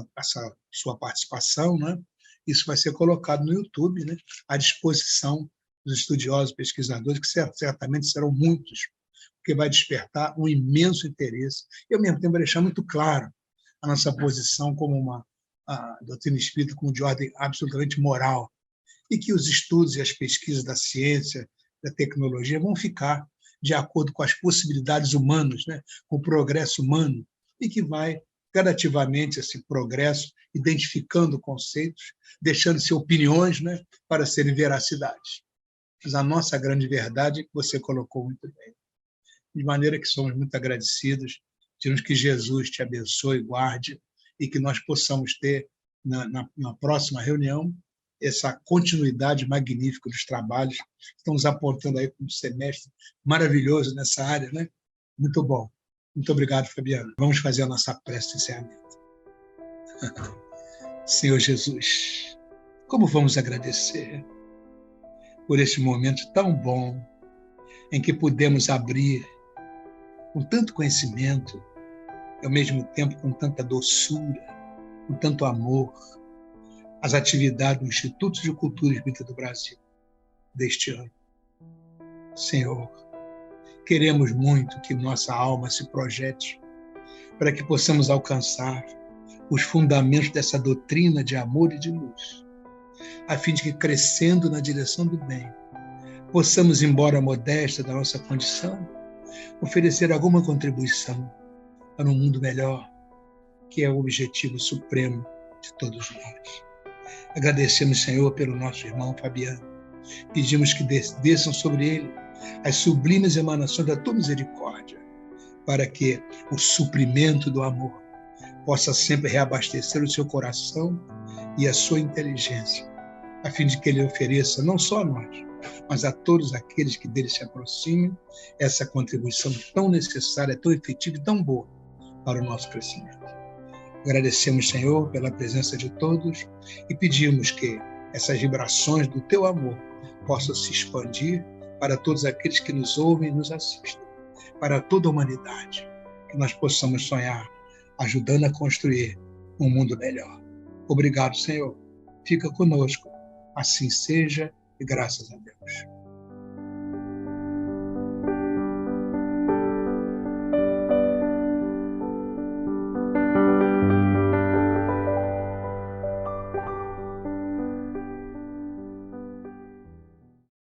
sua participação, né? Isso vai ser colocado no YouTube, né, à disposição dos estudiosos, pesquisadores, que certamente serão muitos, porque vai despertar um imenso interesse. E, ao mesmo tempo, vai deixar muito claro a nossa posição como a doutrina espírita como de ordem absolutamente moral, e que os estudos e as pesquisas da ciência, da tecnologia, vão ficar de acordo com as possibilidades humanas, né? Com o progresso humano, e que vai gradativamente esse progresso identificando conceitos, deixando-se opiniões, né, para serem veracidades. Mas a nossa grande verdade é que você colocou muito bem. De maneira que somos muito agradecidos, pedimos que Jesus te abençoe, guarde, e que nós possamos ter, na próxima reunião, essa continuidade magnífica dos trabalhos. Estamos apontando aí um semestre maravilhoso nessa área, né? Muito bom. Muito obrigado, Fabiano. Vamos fazer a nossa prece de encerramento. Senhor Jesus, como vamos agradecer por este momento tão bom em que pudemos abrir com tanto conhecimento e, ao mesmo tempo, com tanta doçura, com tanto amor, as atividades do Instituto de Cultura Espírita do Brasil deste ano. Senhor, queremos muito que nossa alma se projete para que possamos alcançar os fundamentos dessa doutrina de amor e de luz, a fim de que, crescendo na direção do bem, possamos, embora modesta da nossa condição, oferecer alguma contribuição para um mundo melhor, que é o objetivo supremo de todos nós. Agradecemos, Senhor, pelo nosso irmão Fabiano. Pedimos que desçam sobre ele as sublimes emanações da tua misericórdia, para que o suprimento do amor possa sempre reabastecer o seu coração e a sua inteligência, a fim de que ele ofereça não só a nós, mas a todos aqueles que dele se aproximem, essa contribuição tão necessária, tão efetiva e tão boa para o nosso crescimento. Agradecemos, Senhor, pela presença de todos e pedimos que essas vibrações do teu amor possam se expandir para todos aqueles que nos ouvem e nos assistem, para toda a humanidade, que nós possamos sonhar ajudando a construir um mundo melhor. Obrigado, Senhor. Fica conosco. Assim seja e graças a Deus.